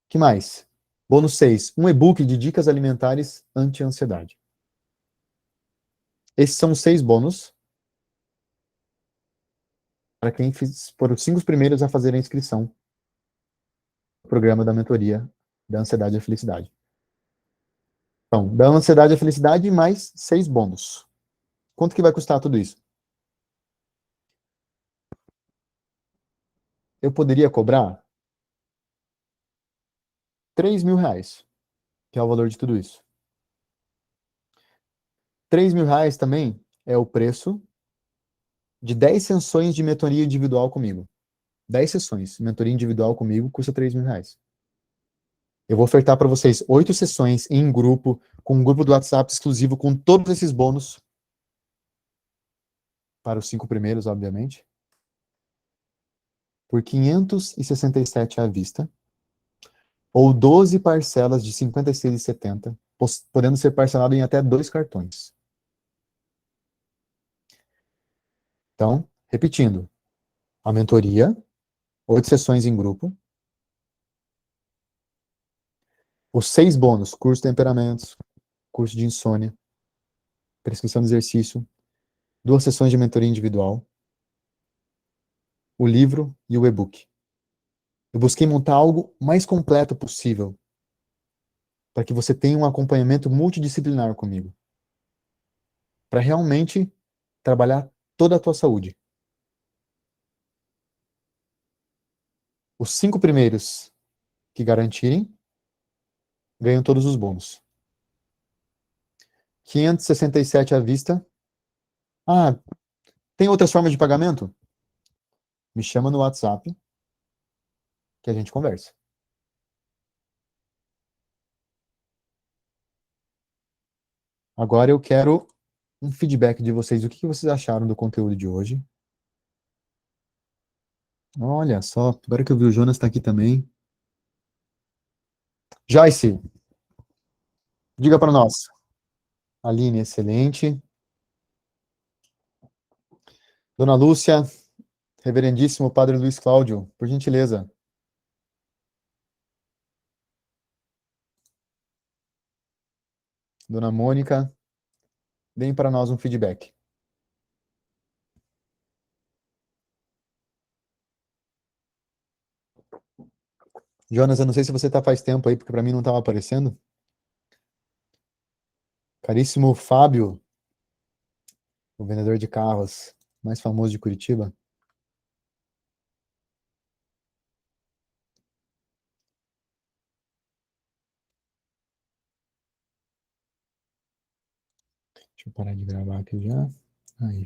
Que mais? Bônus 6, um e-book de dicas alimentares anti-ansiedade. Esses são os 6 bônus para quem for os 5 primeiros a fazer a inscrição no programa da mentoria da ansiedade e felicidade. Então, da ansiedade à felicidade, mais 6 bônus. Quanto que vai custar tudo isso? Eu poderia cobrar R$ 3.000, que é o valor de tudo isso. R$ 3.000 também é o preço de 10 sessões de mentoria individual comigo. 10 sessões, mentoria individual comigo, custa R$ 3.000. Eu vou ofertar para vocês 8 sessões em grupo, com um grupo do WhatsApp exclusivo, com todos esses bônus, para os 5 primeiros, obviamente, por R$ 567 à vista, ou 12 parcelas de R$ 56,70, podendo ser parcelado em até 2 cartões. Então, repetindo, a mentoria, 8 sessões em grupo, os 6 bônus, curso de temperamentos, curso de insônia, prescrição de exercício, 2 sessões de mentoria individual, o livro e o e-book. Eu busquei montar algo mais completo possível, para que você tenha um acompanhamento multidisciplinar comigo, para realmente trabalhar toda a tua saúde. Os 5 primeiros que garantirem, ganham todos os bônus. 567 à vista. Ah, tem outras formas de pagamento? Me chama no WhatsApp. que a gente conversa. Agora eu quero um feedback de vocês. O que vocês acharam do conteúdo de hoje? Olha só, agora que eu vi o Jonas está aqui também. Joyce, diga para nós. Aline, excelente. Dona Lúcia, reverendíssimo Padre Luiz Cláudio, por gentileza. Dona Mônica, deem para nós um feedback. Jonas, eu não sei se você está faz tempo aí, porque para mim não estava aparecendo. Caríssimo Fábio, o vendedor de carros mais famoso de Curitiba. Deixa eu parar de gravar aqui já. Aí,